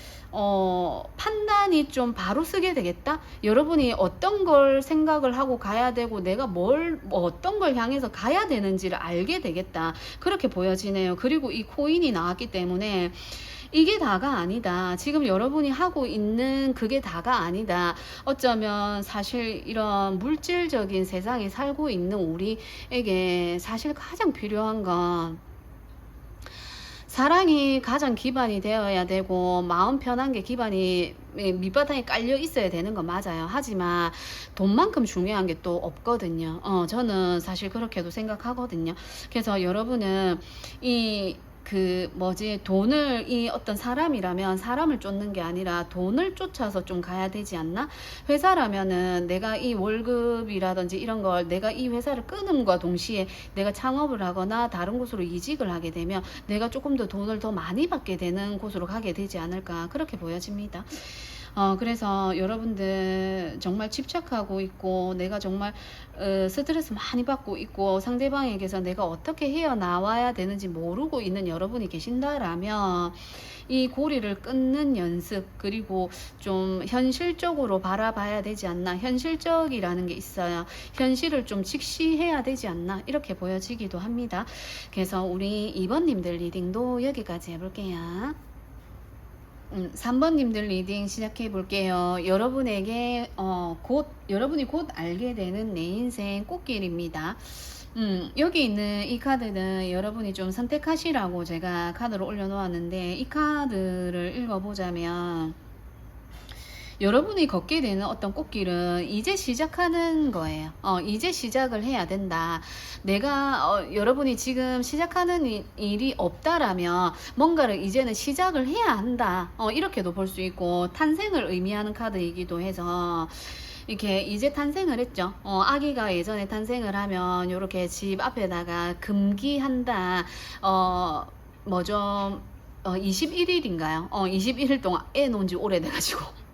판단이 좀 바로 쓰게 되겠다. 여러분이 어떤 걸 생각을 하고 가야 되고, 내가 어떤 걸 향해서 가야 되는지를 알게 되겠다. 그렇게 보여지네요. 그리고 이 코인이 나왔기 때문에 이게 다가 아니다. 지금 여러분이 하고 있는 그게 다가 아니다. 어쩌면 사실 이런 물질적인 세상에 살고 있는 우리에게 사실 가장 필요한 건 사랑이 가장 기반이 되어야 되고, 마음 편한 게 기반이 밑바탕에 깔려 있어야 되는 건 맞아요. 하지만 돈만큼 중요한 게 또 없거든요. 저는 사실 그렇게도 생각하거든요. 그래서 여러분은 돈을, 이 어떤 사람이라면 사람을 쫓는 게 아니라 돈을 쫓아서 좀 가야 되지 않나? 회사라면은 내가 이 월급이라든지 이런 걸, 내가 이 회사를 끊음과 동시에 내가 창업을 하거나 다른 곳으로 이직을 하게 되면 내가 조금 더 돈을 더 많이 받게 되는 곳으로 가게 되지 않을까, 그렇게 보여집니다. 그래서 여러분들 정말 집착하고 있고, 내가 정말 스트레스 많이 받고 있고, 상대방에게서 내가 어떻게 헤어나와야 되는지 모르고 있는 여러분이 계신다라면, 이 고리를 끊는 연습, 그리고 좀 현실적으로 바라봐야 되지 않나, 현실적이라는 게 있어요. 현실을 좀 직시해야 되지 않나, 이렇게 보여지기도 합니다. 그래서 우리 2번님들 리딩도 여기까지 해볼게요. 3번님들 리딩 시작해 볼게요. 여러분이 곧 알게 되는 내 인생 꽃길입니다. 여기 있는 이 카드는 여러분이 좀 선택하시라고 제가 카드를 올려놓았는데, 이 카드를 읽어보자면, 여러분이 걷게 되는 어떤 꽃길은 이제 시작하는 거예요. 이제 시작을 해야 된다. 여러분이 지금 시작하는 일이 없다라면 뭔가를 이제는 시작을 해야 한다. 이렇게도 볼 수 있고, 탄생을 의미하는 카드이기도 해서, 이렇게 이제 탄생을 했죠. 아기가 예전에 탄생을 하면 이렇게 집 앞에다가 금기한다. 뭐 좀, 21일인가요? 21일 동안 애 논 지 오래돼가지고.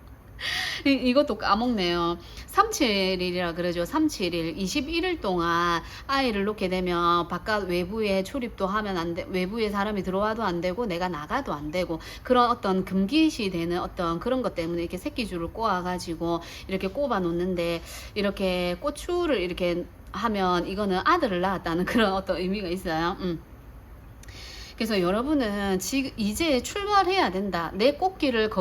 이것도 까먹네요. 37일이라 그러죠. 37일. 21일 동안 아이를 놓게 되면 바깥 외부에 출입도 하면 안 돼, 외부에 사람이 들어와도 안 되고 내가 나가도 안 되고, 그런 어떤 금기시 되는 어떤 그런 것 때문에 이렇게 새끼줄을 꼬아가지고 이렇게 꼽아 놓는데, 이렇게 고추를 이렇게 하면 이거는 아들을 낳았다는 그런 어떤 의미가 있어요. 그래서 여러분은 지금 이제 출발해야 된다. 내 꽃길을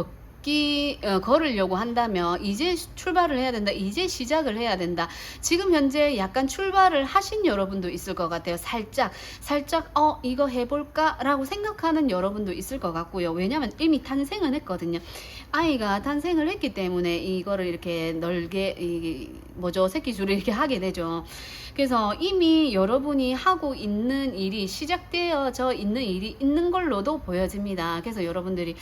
걸으려고 한다면 이제 출발을 해야 된다. 이제 시작을 해야 된다. 지금 현재 약간 출발을 하신 여러분도 있을 것 같아요. 살짝 이거 해볼까 라고 생각하는 여러분도 있을 것 같고요. 왜냐면 이미 탄생은 했거든요. 아이가 탄생을 했기 때문에 이거를 이렇게 넓게 새끼줄을 이렇게 하게 되죠. 그래서 이미 여러분이 하고 있는 일이 시작되어져 있는 일이 있는 걸로도 보여집니다. 그래서 여러분들이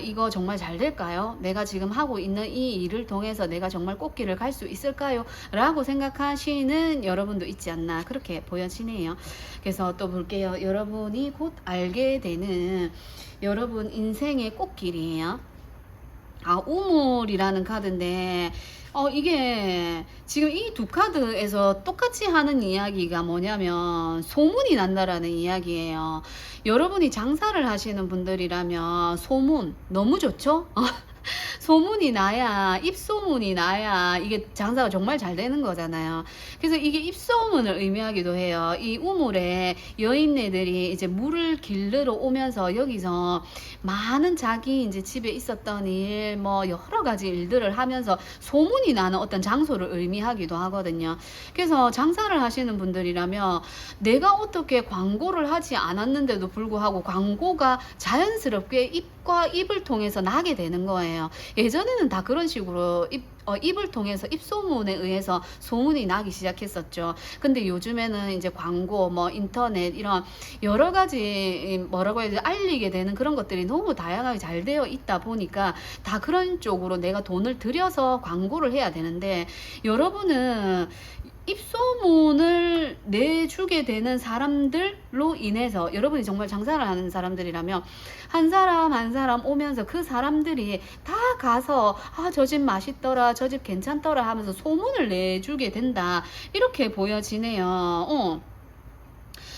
이거 정말 잘 될까요? 내가 지금 하고 있는 이 일을 통해서 내가 정말 꽃길을 갈 수 있을까요? 라고 생각하시는 여러분도 있지 않나, 그렇게 보여지네요. 그래서 또 볼게요. 여러분이 곧 알게 되는 여러분 인생의 꽃길이에요. 우물이라는 카드인데, 이게 지금 이 두 카드에서 똑같이 하는 이야기가 뭐냐면 소문이 난다라는 이야기예요. 여러분이 장사를 하시는 분들이라면 소문 너무 좋죠? 소문이 나야, 입소문이 나야 이게 장사가 정말 잘 되는 거잖아요. 그래서 이게 입소문을 의미하기도 해요. 이 우물에 여인네들이 이제 물을 길르러 오면서 여기서 많은 자기 이제 집에 있었던 일, 뭐 여러 가지 일들을 하면서 소문이 나는 어떤 장소를 의미하기도 하거든요. 그래서 장사를 하시는 분들이라면 내가 어떻게 광고를 하지 않았는데도 불구하고 광고가 자연스럽게 입과 입을 통해서 나게 되는 거예요. 예전에는 다 그런 식으로 입을 통해서 입소문에 의해서 소문이 나기 시작했었죠. 근데 요즘에는 이제 광고, 뭐 인터넷 이런 여러 가지 뭐라고 해야 되지, 알리게 되는 그런 것들이 너무 다양하게 잘 되어 있다 보니까 다 그런 쪽으로 내가 돈을 들여서 광고를 해야 되는데, 여러분은 입소문을 내주게 되는 사람들로 인해서, 여러분이 정말 장사를 하는 사람들이라면 한 사람 한 사람 오면서 그 사람들이 다 가서 저 집 맛있더라, 저 집 괜찮더라 하면서 소문을 내주게 된다, 이렇게 보여지네요.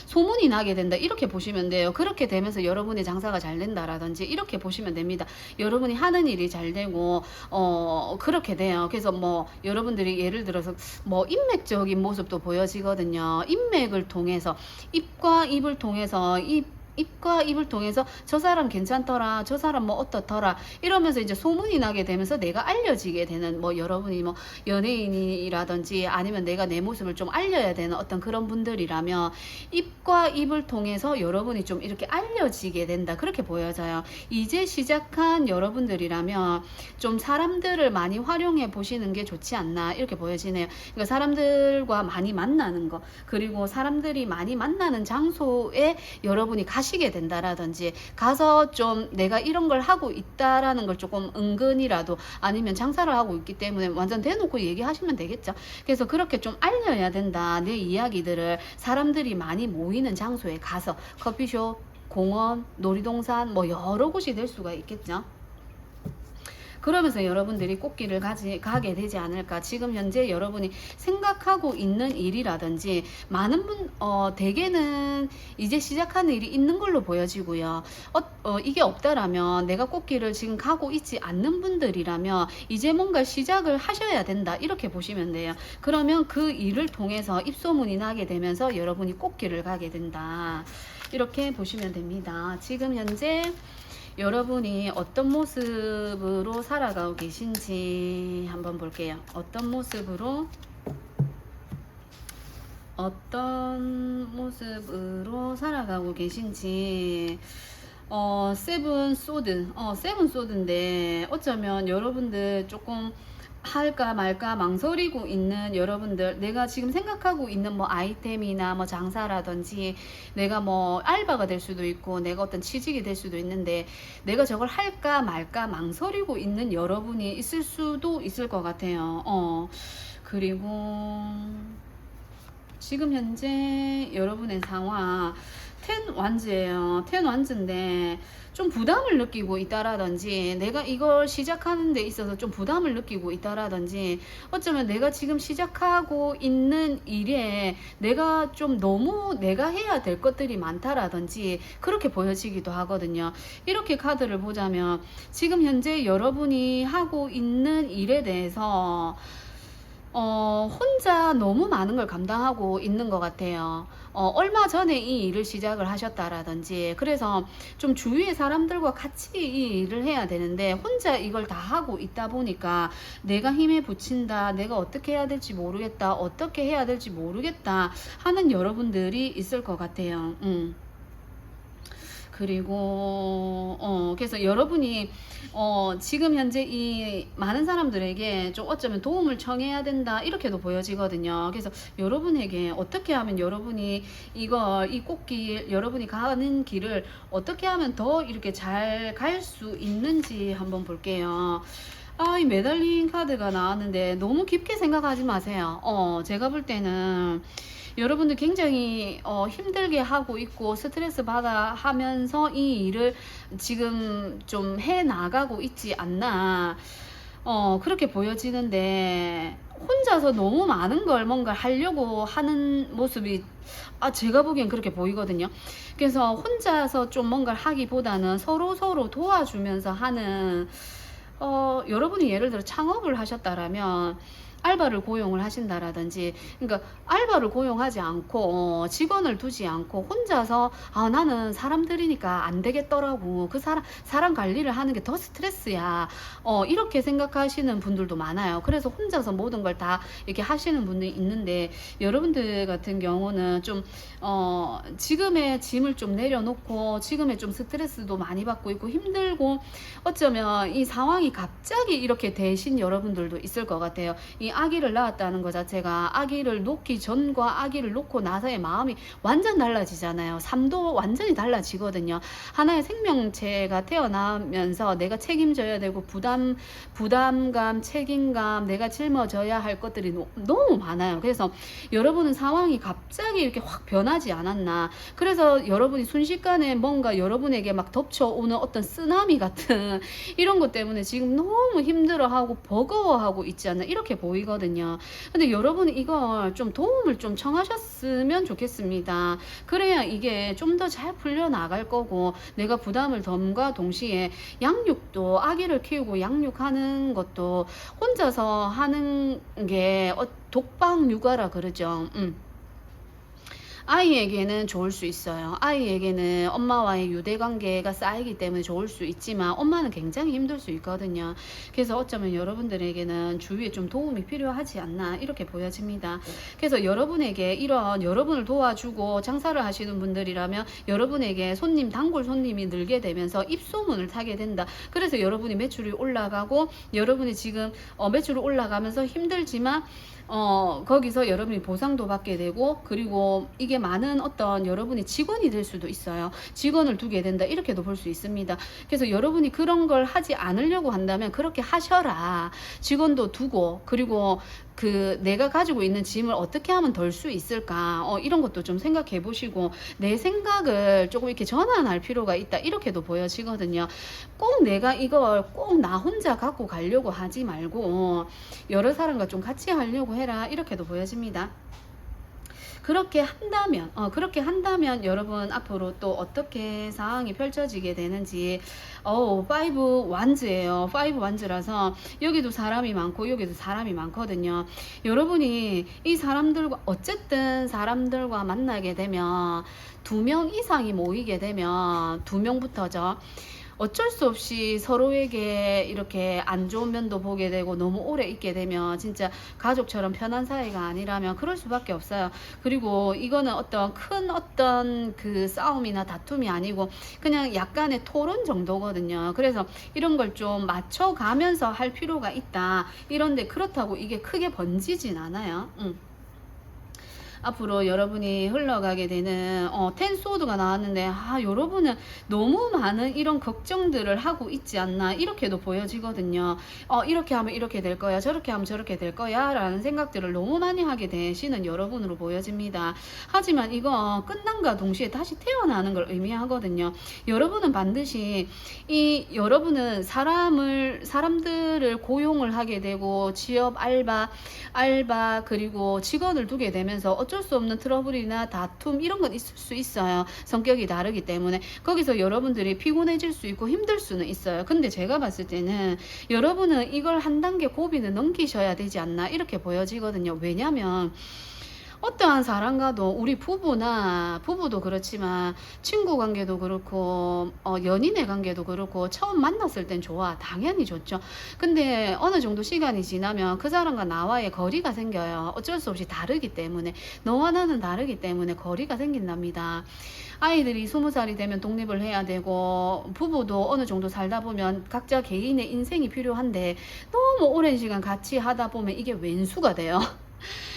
소문이 나게 된다, 이렇게 보시면 돼요. 그렇게 되면서 여러분의 장사가 잘 된다라든지 이렇게 보시면 됩니다. 여러분이 하는 일이 잘 되고 그렇게 돼요. 그래서 뭐 여러분들이 예를 들어서 뭐 인맥적인 모습도 보여지거든요. 인맥을 통해서, 입과 입을 통해서 입과 입을 통해서 저 사람 괜찮더라, 저 사람 뭐 어떻더라 이러면서 이제 소문이 나게 되면서 내가 알려지게 되는, 뭐 여러분이 뭐 연예인이라든지 아니면 내가 내 모습을 좀 알려야 되는 어떤 그런 분들이라면 입과 입을 통해서 여러분이 좀 이렇게 알려지게 된다, 그렇게 보여져요. 이제 시작한 여러분들이라면 좀 사람들을 많이 활용해 보시는 게 좋지 않나, 이렇게 보여지네요. 그러니까 사람들과 많이 만나는 거, 그리고 사람들이 많이 만나는 장소에 여러분이 가시게 된다라든지, 가서 좀 내가 이런 걸 하고 있다라는 걸 조금 은근이라도, 아니면 장사를 하고 있기 때문에 완전 대놓고 얘기하시면 되겠죠. 그래서 그렇게 좀 알려야 된다, 내 이야기들을. 사람들이 많이 모이는 장소에 가서, 커피숍, 공원, 놀이동산, 뭐 여러 곳이 될 수가 있겠죠. 그러면서 여러분들이 꽃길을 가게 되지 않을까. 지금 현재 여러분이 생각하고 있는 일이라든지 많은 대개는 이제 시작하는 일이 있는 걸로 보여지고요. 이게 없다라면, 내가 꽃길을 지금 가고 있지 않는 분들이라면 이제 뭔가 시작을 하셔야 된다, 이렇게 보시면 돼요. 그러면 그 일을 통해서 입소문이 나게 되면서 여러분이 꽃길을 가게 된다, 이렇게 보시면 됩니다. 지금 현재 여러분이 어떤 모습으로 살아가고 계신지 한번 볼게요. 어떤 모습으로 어떤 모습으로 살아가고 계신지. 세븐 소드, 세븐 소드인데 어쩌면 여러분들 조금 할까 말까 망설이고 있는 여러분들, 내가 지금 생각하고 있는 뭐 아이템이나 뭐 장사라든지, 내가 뭐 알바가 될 수도 있고 내가 어떤 취직이 될 수도 있는데, 내가 저걸 할까 말까 망설이고 있는 여러분이 있을 수도 있을 것 같아요. 그리고 지금 현재 여러분의 상황 텐 완즈예요. 텐 완즈인데 좀 부담을 느끼고 있다라든지, 내가 이걸 시작하는 데 있어서 좀 부담을 느끼고 있다라든지, 어쩌면 내가 지금 시작하고 있는 일에 내가 좀 너무 내가 해야 될 것들이 많다라든지 그렇게 보여지기도 하거든요. 이렇게 카드를 보자면 지금 현재 여러분이 하고 있는 일에 대해서 혼자 너무 많은 걸 감당하고 있는 것 같아요. 얼마 전에 이 일을 시작을 하셨다라든지, 그래서 좀 주위의 사람들과 같이 이 일을 해야 되는데 혼자 이걸 다 하고 있다 보니까 내가 힘에 부친다, 내가 어떻게 해야 될지 모르겠다, 어떻게 해야 될지 모르겠다 하는 여러분들이 있을 것 같아요. 그리고 그래서 여러분이 지금 현재 이 많은 사람들에게 좀 어쩌면 도움을 청해야 된다 이렇게도 보여지거든요. 그래서 여러분에게 어떻게 하면 여러분이 이걸 이 꽃길, 여러분이 가는 길을 어떻게 하면 더 이렇게 잘 갈 수 있는지 한번 볼게요. 이 매달린 카드가 나왔는데 너무 깊게 생각하지 마세요. 제가 볼 때는 여러분들 굉장히 힘들게 하고 있고 스트레스 받아 하면서 이 일을 지금 좀 해 나가고 있지 않나, 그렇게 보여지는데, 혼자서 너무 많은 걸 뭔가 하려고 하는 모습이 제가 보기엔 그렇게 보이거든요. 그래서 혼자서 좀 뭔가를 하기보다는 서로 도와주면서 하는, 여러분이 예를 들어 창업을 하셨다라면 알바를 고용을 하신다라든지, 그러니까 알바를 고용하지 않고 직원을 두지 않고 혼자서 나는 사람들이니까 안 되겠더라고, 그 사람 관리를 하는 게 더 스트레스야, 이렇게 생각하시는 분들도 많아요. 그래서 혼자서 모든 걸 다 이렇게 하시는 분들이 있는데, 여러분들 같은 경우는 좀 지금의 짐을 좀 내려놓고 지금의 좀 스트레스도 많이 받고 있고 힘들고, 어쩌면 이 상황이 갑자기 이렇게 되신 여러분들도 있을 것 같아요. 이 아기를 낳았다는 것 자체가 아기를 놓기 전과 아기를 놓고 나서의 마음이 완전 달라지잖아요. 삶도 완전히 달라지거든요. 하나의 생명체가 태어나면서 내가 책임져야 되고 부담감, 책임감, 내가 짊어져야 할 것들이 너무 많아요. 그래서 여러분은 상황이 갑자기 이렇게 확 변하지 않았나. 그래서 여러분이 순식간에 뭔가 여러분에게 막 덮쳐오는 어떤 쓰나미 같은 이런 것 때문에 지금 너무 힘들어하고 버거워하고 있지 않나, 이렇게 보이거든요. 근데 여러분이 이걸 좀 도움을 좀 청하셨으면 좋겠습니다. 그래야 이게 좀 더 잘 풀려나갈 거고, 내가 부담을 덜과 동시에 양육도, 아기를 키우고 양육하는 것도 혼자서 하는 게 독방 육아라 그러죠. 아이에게는 좋을 수 있어요. 아이에게는 엄마와의 유대관계가 쌓이기 때문에 좋을 수 있지만 엄마는 굉장히 힘들 수 있거든요. 그래서 어쩌면 여러분들에게는 주위에 좀 도움이 필요하지 않나, 이렇게 보여집니다. 그래서 여러분에게 이런, 여러분을 도와주고 장사를 하시는 분들이라면 여러분에게 단골 손님이 늘게 되면서 입소문을 타게 된다. 그래서 여러분이 매출이 올라가고, 여러분이 지금 매출이 올라가면서 힘들지만 거기서 여러분이 보상도 받게 되고, 그리고 이게 많은 어떤 여러분이 직원이 될 수도 있어요. 직원을 두게 된다, 이렇게도 볼 수 있습니다. 그래서 여러분이 그런 걸 하지 않으려고 한다면 그렇게 하셔라. 직원도 두고, 그리고 내가 가지고 있는 짐을 어떻게 하면 덜 수 있을까, 이런 것도 좀 생각해 보시고 내 생각을 조금 이렇게 전환할 필요가 있다, 이렇게도 보여지거든요. 꼭 내가 이걸 꼭 나 혼자 갖고 가려고 하지 말고 여러 사람과 좀 같이 하려고 해라, 이렇게도 보여집니다. 그렇게 한다면 여러분 앞으로 또 어떻게 상황이 펼쳐지게 되는지. 파이브 완즈예요. 파이브 완즈라서 여기도 사람이 많고 여기도 사람이 많거든요. 여러분이 이 사람들과, 어쨌든 사람들과 만나게 되면 2명 이상이 모이게 되면, 2명부터죠. 어쩔 수 없이 서로에게 이렇게 안 좋은 면도 보게 되고 너무 오래 있게 되면 진짜 가족처럼 편한 사이가 아니라면 그럴 수밖에 없어요. 그리고 이거는 어떤 그 싸움이나 다툼이 아니고 그냥 약간의 토론 정도거든요. 그래서 이런 걸 좀 맞춰가면서 할 필요가 있다. 이런데 그렇다고 이게 크게 번지진 않아요. 앞으로 여러분이 흘러가게 되는 텐소드가 나왔는데, 여러분은 너무 많은 이런 걱정들을 하고 있지 않나 이렇게도 보여지거든요. 이렇게 하면 이렇게 될 거야, 저렇게 하면 저렇게 될 거야 라는 생각들을 너무 많이 하게 되시는 여러분으로 보여집니다. 하지만 이거 끝남과 동시에 다시 태어나는 걸 의미하거든요. 여러분은 반드시 여러분은 사람들을 고용을 하게 되고 취업, 알바 그리고 직원을 두게 되면서 어쩔 수 없는 트러블이나 다툼 이런 건 있을 수 있어요. 성격이 다르기 때문에 거기서 여러분들이 피곤해질 수 있고 힘들 수는 있어요. 근데 제가 봤을 때는 여러분은 이걸 한 단계 고비는 넘기셔야 되지 않나 이렇게 보여지거든요. 왜냐면 어떠한 사람과도 우리 부부도 그렇지만 친구 관계도 그렇고 연인의 관계도 그렇고 처음 만났을 땐 좋아, 당연히 좋죠. 근데 어느 정도 시간이 지나면 그 사람과 나와의 거리가 생겨요. 어쩔 수 없이 다르기 때문에, 너와 나는 다르기 때문에 거리가 생긴답니다. 아이들이 20살이 되면 독립을 해야 되고 부부도 어느 정도 살다 보면 각자 개인의 인생이 필요한데 너무 오랜 시간 같이 하다 보면 이게 왼수가 돼요.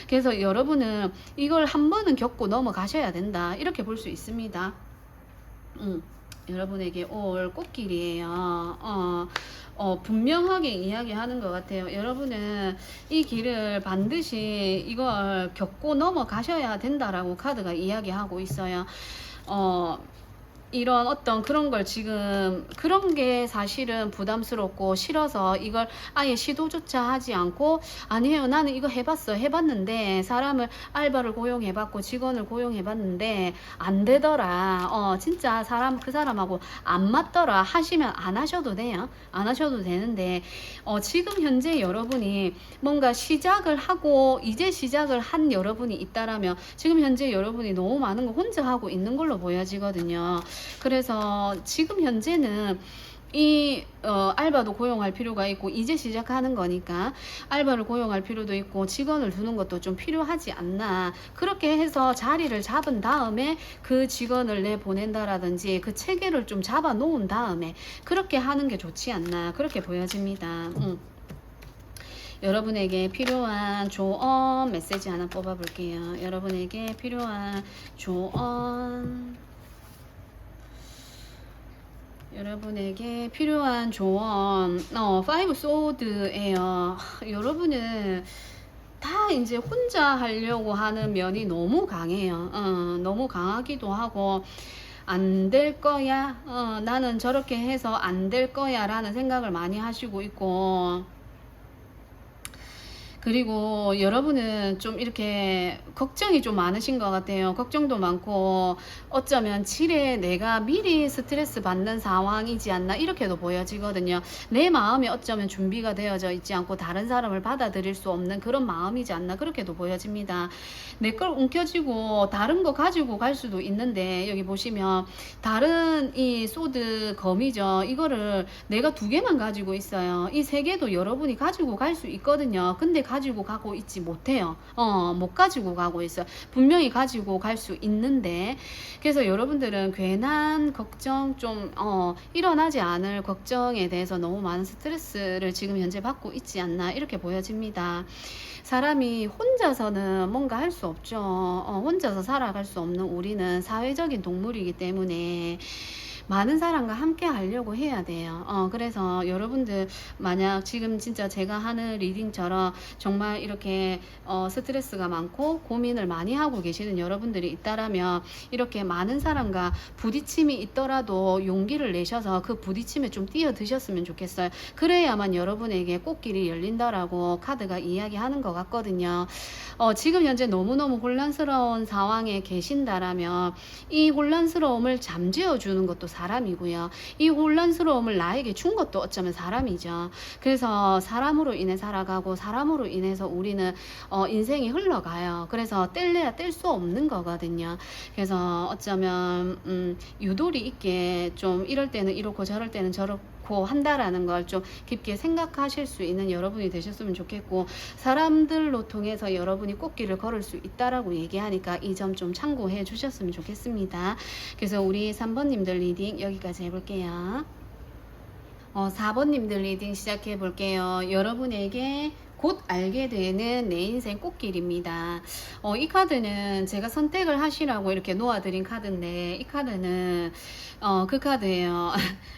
그래서 여러분은 이걸 한 번은 겪고 넘어가셔야 된다 이렇게 볼 수 있습니다. 여러분에게 올 꽃길이에요. 분명하게 이야기하는 것 같아요. 여러분은 이 길을 반드시 이걸 겪고 넘어가셔야 된다라고 카드가 이야기하고 있어요. 이런 어떤 그런 걸 지금 그런 게 사실은 부담스럽고 싫어서 이걸 아예 시도조차 하지 않고, 아니에요, 나는 이거 해봤는데 사람을 알바를 고용해봤고 직원을 고용해봤는데 안 되더라, 진짜 그 사람하고 안 맞더라 하시면 안 하셔도 돼요. 안 하셔도 되는데 지금 현재 여러분이 뭔가 시작을 하고 이제 시작을 한 여러분이 있다라면 지금 현재 여러분이 너무 많은 거 혼자 하고 있는 걸로 보여지거든요. 그래서 지금 현재는 알바도 고용할 필요가 있고 이제 시작하는 거니까 알바를 고용할 필요도 있고 직원을 두는 것도 좀 필요하지 않나, 그렇게 해서 자리를 잡은 다음에 그 직원을 내보낸다라든지 그 체계를 좀 잡아 놓은 다음에 그렇게 하는 게 좋지 않나 그렇게 보여집니다. 여러분에게 필요한 조언 메시지 하나 뽑아 볼게요. 여러분에게 필요한 조언, 여러분에게 필요한 조언, 5 소드예요. 여러분은 다 이제 혼자 하려고 하는 면이 너무 강해요. 너무 강하기도 하고 안 될 거야, 나는 저렇게 해서 안 될 거야 라는 생각을 많이 하시고 있고, 그리고 여러분은 좀 이렇게 걱정이 좀 많으신 것 같아요. 걱정도 많고 어쩌면 지레 내가 미리 스트레스 받는 상황이지 않나 이렇게도 보여지거든요. 내 마음이 어쩌면 준비가 되어져 있지 않고 다른 사람을 받아들일 수 없는 그런 마음이지 않나 그렇게도 보여집니다. 내 걸 움켜쥐고 다른 거 가지고 갈 수도 있는데, 여기 보시면 다른 이 소드 검이죠. 이거를 내가 2개만 가지고 있어요. 이 3개도 여러분이 가지고 갈 수 있거든요. 근데 가지고 가고 있지 못해요. 못 가지고 가고 있어요. 분명히 가지고 갈 수 있는데, 그래서 여러분들은 괜한 걱정, 좀 일어나지 않을 걱정에 대해서 너무 많은 스트레스를 지금 현재 받고 있지 않나 이렇게 보여집니다. 사람이 혼자서는 뭔가 할 수 없죠. 혼자서 살아갈 수 없는 우리는 사회적인 동물이기 때문에 많은 사람과 함께 하려고 해야 돼요. 그래서 여러분들 만약 지금 진짜 제가 하는 리딩처럼 정말 이렇게 스트레스가 많고 고민을 많이 하고 계시는 여러분들이 있다라면 이렇게 많은 사람과 부딪힘이 있더라도 용기를 내셔서 그 부딪힘에 좀 뛰어드셨으면 좋겠어요. 그래야만 여러분에게 꽃길이 열린다라고 카드가 이야기하는 것 같거든요. 지금 현재 너무너무 혼란스러운 상황에 계신다라면 이 혼란스러움을 잠재워 주는 것도 사람이고요. 이 혼란스러움을 나에게 준 것도 어쩌면 사람이죠. 그래서 사람으로 인해 살아가고 사람으로 인해서 우리는 인생이 흘러가요. 그래서 뗄래야 뗄 수 없는 거거든요. 그래서 어쩌면 유도리 있게 좀 이럴 때는 이렇고 저럴 때는 저렇고 한다라는 걸 좀 깊게 생각하실 수 있는 여러분이 되셨으면 좋겠고, 사람들로 통해서 여러분이 꽃길을 걸을 수 있다라고 얘기하니까 이 점 좀 참고해 주셨으면 좋겠습니다. 그래서 우리 3번님들 리딩 여기까지 해볼게요. 4번님들 리딩 시작해 볼게요. 여러분에게 곧 알게 되는 내 인생 꽃길입니다. 이 카드는 제가 선택을 하시라고 이렇게 놓아드린 카드인데, 이 카드는 그 카드예요.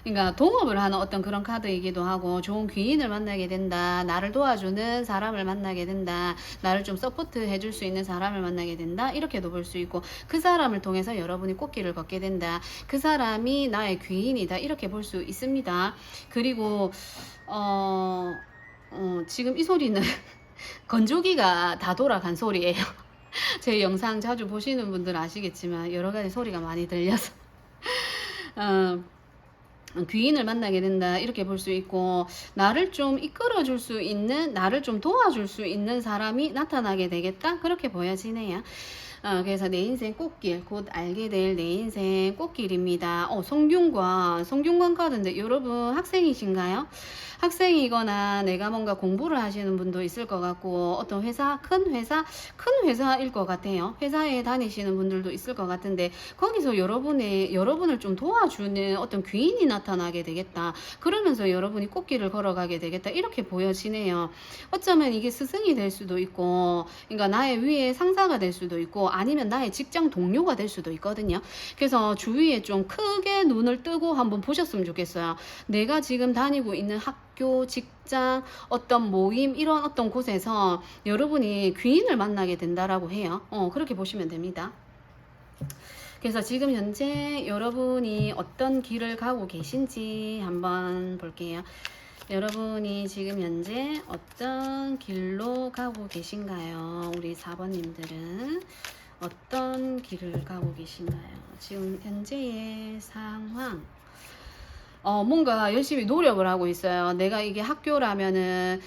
그러니까 동업을 하는 어떤 그런 카드이기도 하고, 좋은 귀인을 만나게 된다, 나를 도와주는 사람을 만나게 된다, 나를 좀 서포트 해줄 수 있는 사람을 만나게 된다, 이렇게도 볼 수 있고, 그 사람을 통해서 여러분이 꽃길을 걷게 된다, 그 사람이 나의 귀인이다, 이렇게 볼 수 있습니다. 그리고 지금 이 소리는 건조기가 다 돌아간 소리예요. 제 영상 자주 보시는 분들은 아시겠지만 여러 가지 소리가 많이 들려서 귀인을 만나게 된다, 이렇게 볼 수 있고, 나를 좀 이끌어 줄 수 있는, 나를 좀 도와줄 수 있는 사람이 나타나게 되겠다, 그렇게 보여지네요. 그래서 내 인생 꽃길, 곧 알게 될 내 인생 꽃길입니다. 성균관 카드인데, 여러분 학생이신가요? 학생이거나 내가 뭔가 공부를 하시는 분도 있을 것 같고, 어떤 큰 회사일 것 같아요. 회사에 다니시는 분들도 있을 것 같은데, 거기서 여러분을 좀 도와주는 어떤 귀인이 나타나게 되겠다, 그러면서 여러분이 꽃길을 걸어가게 되겠다, 이렇게 보여지네요. 어쩌면 이게 스승이 될 수도 있고, 그러니까 나의 위에 상사가 될 수도 있고, 아니면 나의 직장 동료가 될 수도 있거든요. 그래서 주위에 좀 크게 눈을 뜨고 한번 보셨으면 좋겠어요. 내가 지금 다니고 있는 학교, 직장, 어떤 모임, 이런 어떤 곳에서 여러분이 귀인을 만나게 된다라고 해요. 그렇게 보시면 됩니다. 그래서 지금 현재 여러분이 어떤 길을 가고 계신지 한번 볼게요. 여러분이 지금 현재 어떤 길로 가고 계신가요? 우리 4번님들은 어떤 길을 가고 계신가요? 지금 현재의 상황, 뭔가 열심히 노력을 하고 있어요. 내가 이게 학교라면은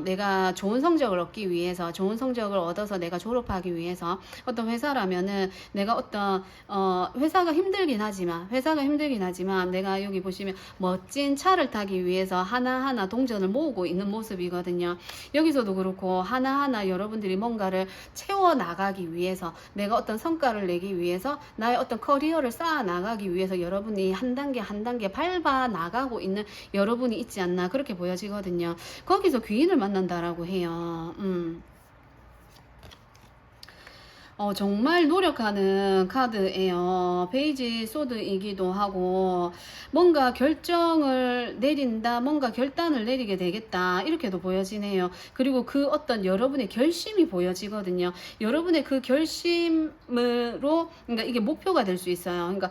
내가 좋은 성적을 얻기 위해서, 좋은 성적을 얻어서 내가 졸업하기 위해서, 어떤 회사라면은 내가 어떤 회사가 힘들긴 하지만 내가 여기 보시면 멋진 차를 타기 위해서 하나하나 동전을 모으고 있는 모습이거든요. 여기서도 그렇고 하나하나 여러분들이 뭔가를 채워 나가기 위해서, 내가 어떤 성과를 내기 위해서, 나의 어떤 커리어를 쌓아 나가기 위해서 여러분이 한 단계 한 단계 밟아 나가고 있는 여러분이 있지 않나, 그렇게 보여지거든요. 거기서 귀인을 만난다라고 해요. 정말 노력하는 카드예요. 페이지 소드이기도 하고, 뭔가 결정을 내린다, 뭔가 결단을 내리게 되겠다, 이렇게도 보여지네요. 그리고 그 어떤 여러분의 결심이 보여지거든요. 여러분의 그 결심으로, 그러니까 이게 목표가 될 수 있어요. 그러니까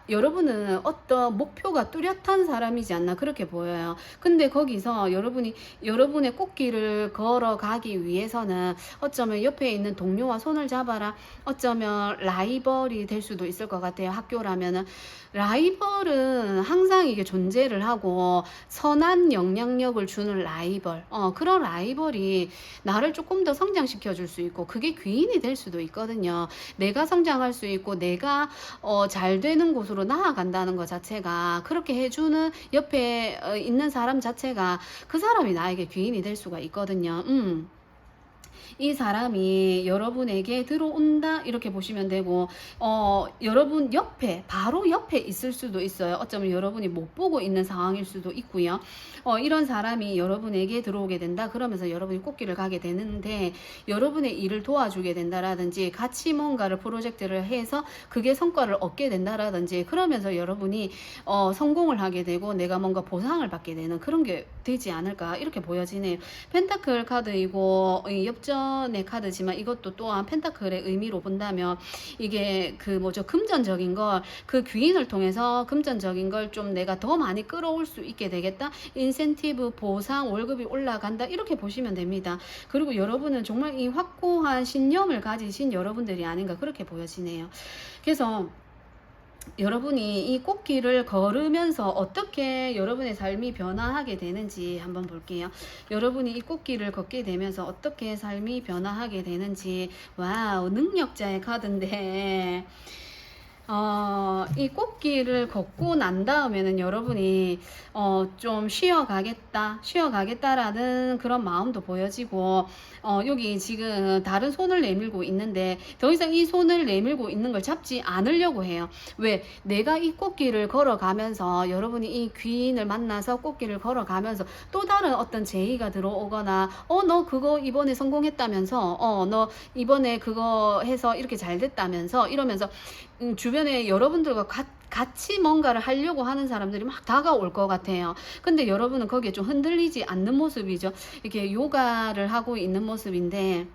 여러분은 어떤 목표가 뚜렷한 사람이지 않나, 그렇게 보여요. 근데 거기서 여러분의 꽃길을 걸어가기 위해서는 어쩌면 옆에 있는 동료와 손을 잡아라, 어쩌면 라이벌이 될 수도 있을 것 같아요. 학교라면은 라이벌은 항상 이게 존재를 하고, 선한 영향력을 주는 라이벌, 그런 라이벌이 나를 조금 더 성장시켜 줄 수 있고, 그게 귀인이 될 수도 있거든요. 내가 성장할 수 있고, 내가 잘 되는 곳으로 나아간다는 것 자체가, 그렇게 해주는 옆에 있는 사람 자체가 그 사람이 나에게 귀인이 될 수가 있거든요. 이 사람이 여러분에게 들어온다, 이렇게 보시면 되고, 여러분 옆에, 바로 옆에 있을 수도 있어요. 어쩌면 여러분이 못 보고 있는 상황일 수도 있고요. 이런 사람이 여러분에게 들어오게 된다, 그러면서 여러분이 꽃길을 가게 되는데, 여러분의 일을 도와주게 된다라든지, 같이 뭔가를 프로젝트를 해서 그게 성과를 얻게 된다라든지, 그러면서 여러분이 성공을 하게 되고 내가 뭔가 보상을 받게 되는 그런 게 되지 않을까, 이렇게 보여지네요. 펜타클 카드이고 엽전의 카드지만, 이것도 또한 펜타클의 의미로 본다면 이게 금전적인 걸, 그 귀인을 통해서 금전적인 걸 좀 내가 더 많이 끌어올 수 있게 되겠다, 인센티브, 보상, 월급이 올라간다, 이렇게 보시면 됩니다. 그리고 여러분은 정말 이 확고한 신념을 가지신 여러분들이 아닌가, 그렇게 보여지네요. 그래서 여러분이 이 꽃길을 걸으면서 어떻게 여러분의 삶이 변화하게 되는지 한번 볼게요. 여러분이 이 꽃길을 걷게 되면서 어떻게 삶이 변화하게 되는지. 와우, 능력자의 카드인데 이 꽃길을 걷고 난 다음에는 여러분이 좀 쉬어가겠다라는 그런 마음도 보여지고, 여기 지금 다른 손을 내밀고 있는데 더 이상 이 손을 내밀고 있는 걸 잡지 않으려고 해요. 왜? 내가 이 꽃길을 걸어가면서, 여러분이 이 귀인을 만나서 꽃길을 걸어가면서 또 다른 어떤 제의가 들어오거나, 너 그거 이번에 성공했다면서, 너 이번에 그거 해서 이렇게 잘 됐다면서, 이러면서 주변에 여러분들과 같이 뭔가를 하려고 하는 사람들이 막 다가올 것 같아요. 근데 여러분은 거기에 좀 흔들리지 않는 모습이죠. 이렇게 요가를 하고 있는 모습인데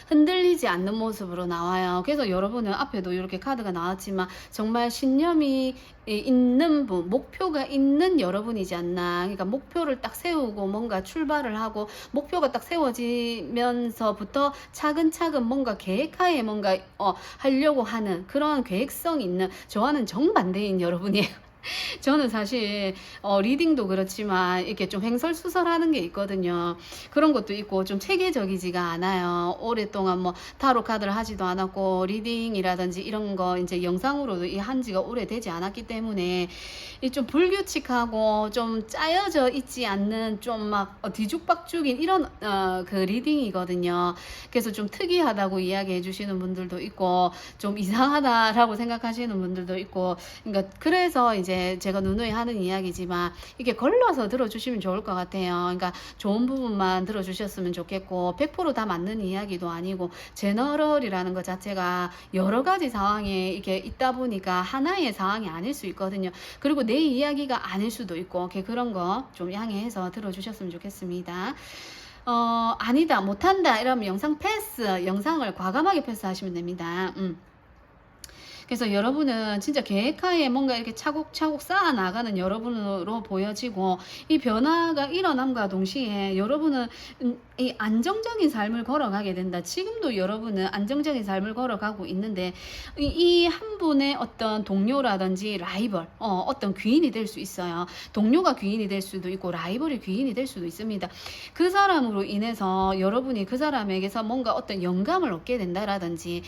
흔들리지 않는 모습으로 나와요. 그래서 여러분은 앞에도 이렇게 카드가 나왔지만 정말 신념이 있는 분, 목표가 있는 여러분이지 않나. 그러니까 목표를 딱 세우고 뭔가 출발을 하고, 목표가 딱 세워지면서부터 차근차근 뭔가 계획하에 뭔가 하려고 하는 그런 계획성 있는, 저와는 정반대인 여러분이에요. 저는 사실 리딩도 그렇지만 이렇게 좀 횡설수설하는 게 있거든요. 그런 것도 있고 좀 체계적이지가 않아요. 오랫동안 뭐 타로 카드를 하지도 않았고 리딩이라든지 이런 거 이제 영상으로도 한 지가 오래되지 않았기 때문에 이 좀 불규칙하고 좀 짜여져 있지 않는 좀 막 뒤죽박죽인 이런 그 리딩이거든요. 그래서 좀 특이하다고 이야기해 주시는 분들도 있고 좀 이상하다라고 생각하시는 분들도 있고, 그러니까 그래서 이제 제가 누누이 하는 이야기지만 이게 걸러서 들어주시면 좋을 것 같아요. 그러니까 좋은 부분만 들어주셨으면 좋겠고, 100%다 맞는 이야기도 아니고, 제너럴이라는 것 자체가 여러 가지 상황에 이렇게 있다 보니까 하나의 상황이 아닐 수 있거든요. 그리고 내 이야기가 아닐 수도 있고, 그런 거 좀 양해해서 들어주셨으면 좋겠습니다. 아니다, 못한다 이러면 영상 패스, 영상을 과감하게 패스하시면 됩니다. 그래서 여러분은 진짜 계획하에 뭔가 이렇게 차곡차곡 쌓아 나가는 여러분으로 보여지고, 이 변화가 일어남과 동시에 여러분은 이 안정적인 삶을 걸어가게 된다. 지금도 여러분은 안정적인 삶을 걸어가고 있는데 이 한 분의 어떤 동료라든지 라이벌, 어떤 귀인이 될 수 있어요. 동료가 귀인이 될 수도 있고 라이벌이 귀인이 될 수도 있습니다. 그 사람으로 인해서 여러분이 그 사람에게서 뭔가 어떤 영감을 얻게 된다라든지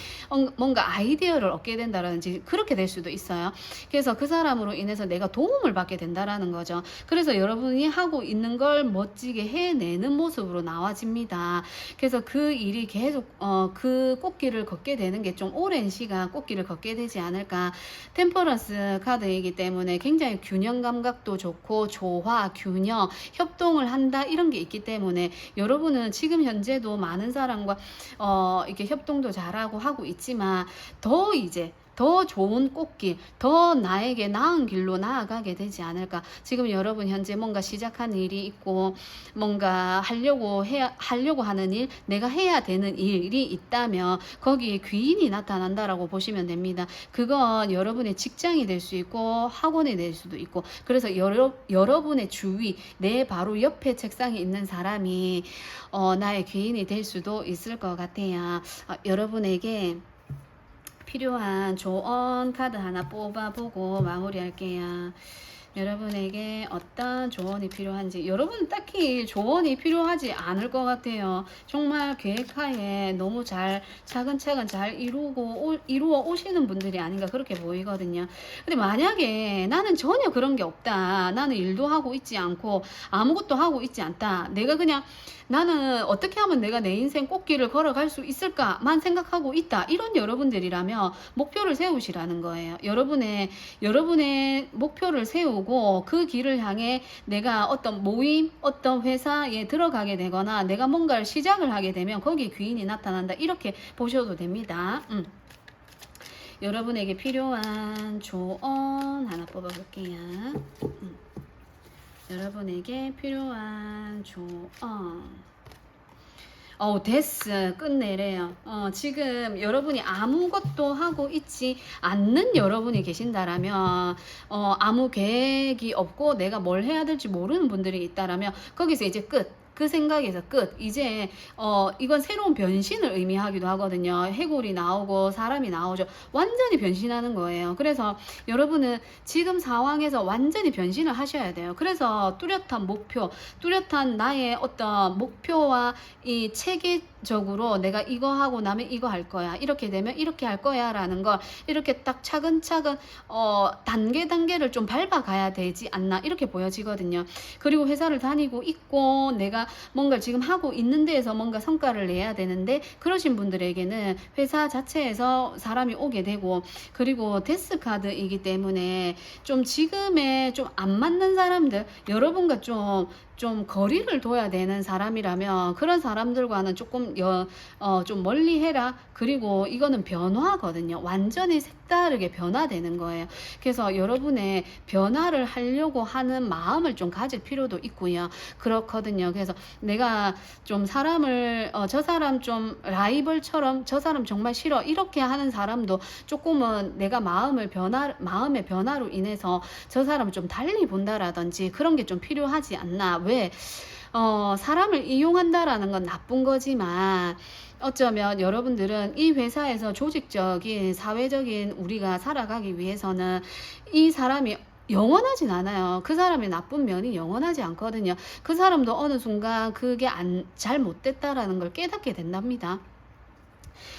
뭔가 아이디어를 얻게 된다라든지 그렇게 될 수도 있어요. 그래서 그 사람으로 인해서 내가 도움을 받게 된다라는 거죠. 그래서 여러분이 하고 있는 걸 멋지게 해내는 모습으로 나와집니다. 그래서 그 일이 계속 그 꽃길을 걷게 되는 게 좀 오랜 시간 꽃길을 걷게 되지 않을까. 템퍼런스 카드이기 때문에 굉장히 균형 감각도 좋고 조화, 균형, 협동을 한다 이런 게 있기 때문에 여러분은 지금 현재도 많은 사람과 이렇게 협동도 잘하고 하고 있지만 더 좋은 꽃길, 더 나에게 나은 길로 나아가게 되지 않을까. 지금 여러분 현재 뭔가 시작한 일이 있고, 뭔가 하려고 하는 일, 내가 해야 되는 일이 있다면 거기에 귀인이 나타난다라고 보시면 됩니다. 그건 여러분의 직장이 될 수 있고 학원이 될 수도 있고, 그래서 여러분의 주위, 내 바로 옆에 책상에 있는 사람이 나의 귀인이 될 수도 있을 것 같아요. 여러분에게 필요한 조언 카드 하나 뽑아보고 마무리할게요. 여러분에게 어떤 조언이 필요한지. 여러분은 딱히 조언이 필요하지 않을 것 같아요. 정말 계획하에 너무 잘 차근차근 잘 이루어 오시는 분들이 아닌가 그렇게 보이거든요. 근데 만약에 나는 전혀 그런 게 없다, 나는 일도 하고 있지 않고 아무것도 하고 있지 않다, 내가 그냥 나는 어떻게 하면 내가 내 인생 꽃길을 걸어갈 수 있을까만 생각하고 있다, 이런 여러분들이라면 목표를 세우시라는 거예요. 여러분의 목표를 세우고 그 길을 향해 내가 어떤 모임, 어떤 회사에 들어가게 되거나 내가 뭔가를 시작을 하게 되면 거기에 귀인이 나타난다, 이렇게 보셔도 됩니다. 여러분에게 필요한 조언 하나 뽑아볼게요. 여러분에게 필요한 조언. 데스 끝내래요. 지금 여러분이 아무것도 하고 있지 않는 여러분이 계신다라면, 아무 계획이 없고 내가 뭘 해야 될지 모르는 분들이 있다라면 거기서 이제 끝. 그 생각에서 끝. 이제 이건 새로운 변신을 의미하기도 하거든요. 해골이 나오고 사람이 나오죠. 완전히 변신하는 거예요. 그래서 여러분은 지금 상황에서 완전히 변신을 하셔야 돼요. 그래서 뚜렷한 목표, 뚜렷한 나의 어떤 목표와 이 체계적으로 내가 이거 하고 나면 이거 할 거야. 이렇게 되면 이렇게 할 거야 라는 걸 이렇게 딱 차근차근 단계를 좀 밟아가야 되지 않나 이렇게 보여지거든요. 그리고 회사를 다니고 있고 내가 뭔가를 지금 하고 있는 데에서 뭔가 성과를 내야 되는데 그러신 분들에게는 회사 자체에서 사람이 오게 되고, 그리고 데스카드이기 때문에 좀 지금에 좀 안 맞는 사람들, 여러분과 좀 거리를 둬야 되는 사람이라면 그런 사람들과는 조금 좀 멀리 해라. 그리고 이거는 변화거든요. 완전히 색다르게 변화되는 거예요. 그래서 여러분의 변화를 하려고 하는 마음을 좀 가질 필요도 있고요. 그렇거든요. 그래서 내가 좀 사람을 저 사람 좀 라이벌처럼 저 사람 정말 싫어 이렇게 하는 사람도 조금은 내가 마음의 변화로 인해서 저 사람을 좀 달리 본다라든지 그런 게 좀 필요하지 않나. 왜? 사람을 이용한다라는 건 나쁜 거지만 어쩌면 여러분들은 이 회사에서 조직적인 사회적인 우리가 살아가기 위해서는 이 사람이 영원하진 않아요. 그 사람의 나쁜 면이 영원하지 않거든요. 그 사람도 어느 순간 그게 잘못됐다라는 걸 깨닫게 된답니다.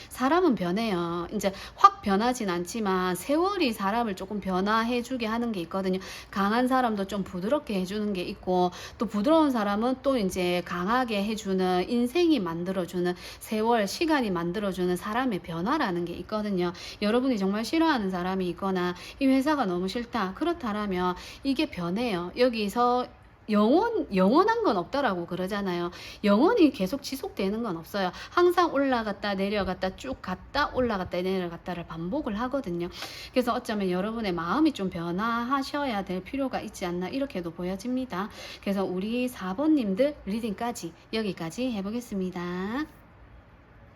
사람은 변해요. 이제 확 변하진 않지만 세월이 사람을 조금 변화해주게 하는 게 있거든요. 강한 사람도 좀 부드럽게 해주는 게 있고, 또 부드러운 사람은 또 이제 강하게 해주는, 인생이 만들어주는, 세월, 시간이 만들어주는 사람의 변화라는 게 있거든요. 여러분이 정말 싫어하는 사람이 있거나 이 회사가 너무 싫다. 그렇다라면 이게 변해요. 여기서 영원한 건 없다라고 그러잖아요. 영원히 계속 지속되는 건 없어요. 항상 올라갔다 내려갔다 쭉 갔다 올라갔다 내려갔다를 반복을 하거든요. 그래서 어쩌면 여러분의 마음이 좀 변화하셔야 될 필요가 있지 않나 이렇게도 보여집니다. 그래서 우리 4번님들 리딩까지 여기까지 해보겠습니다.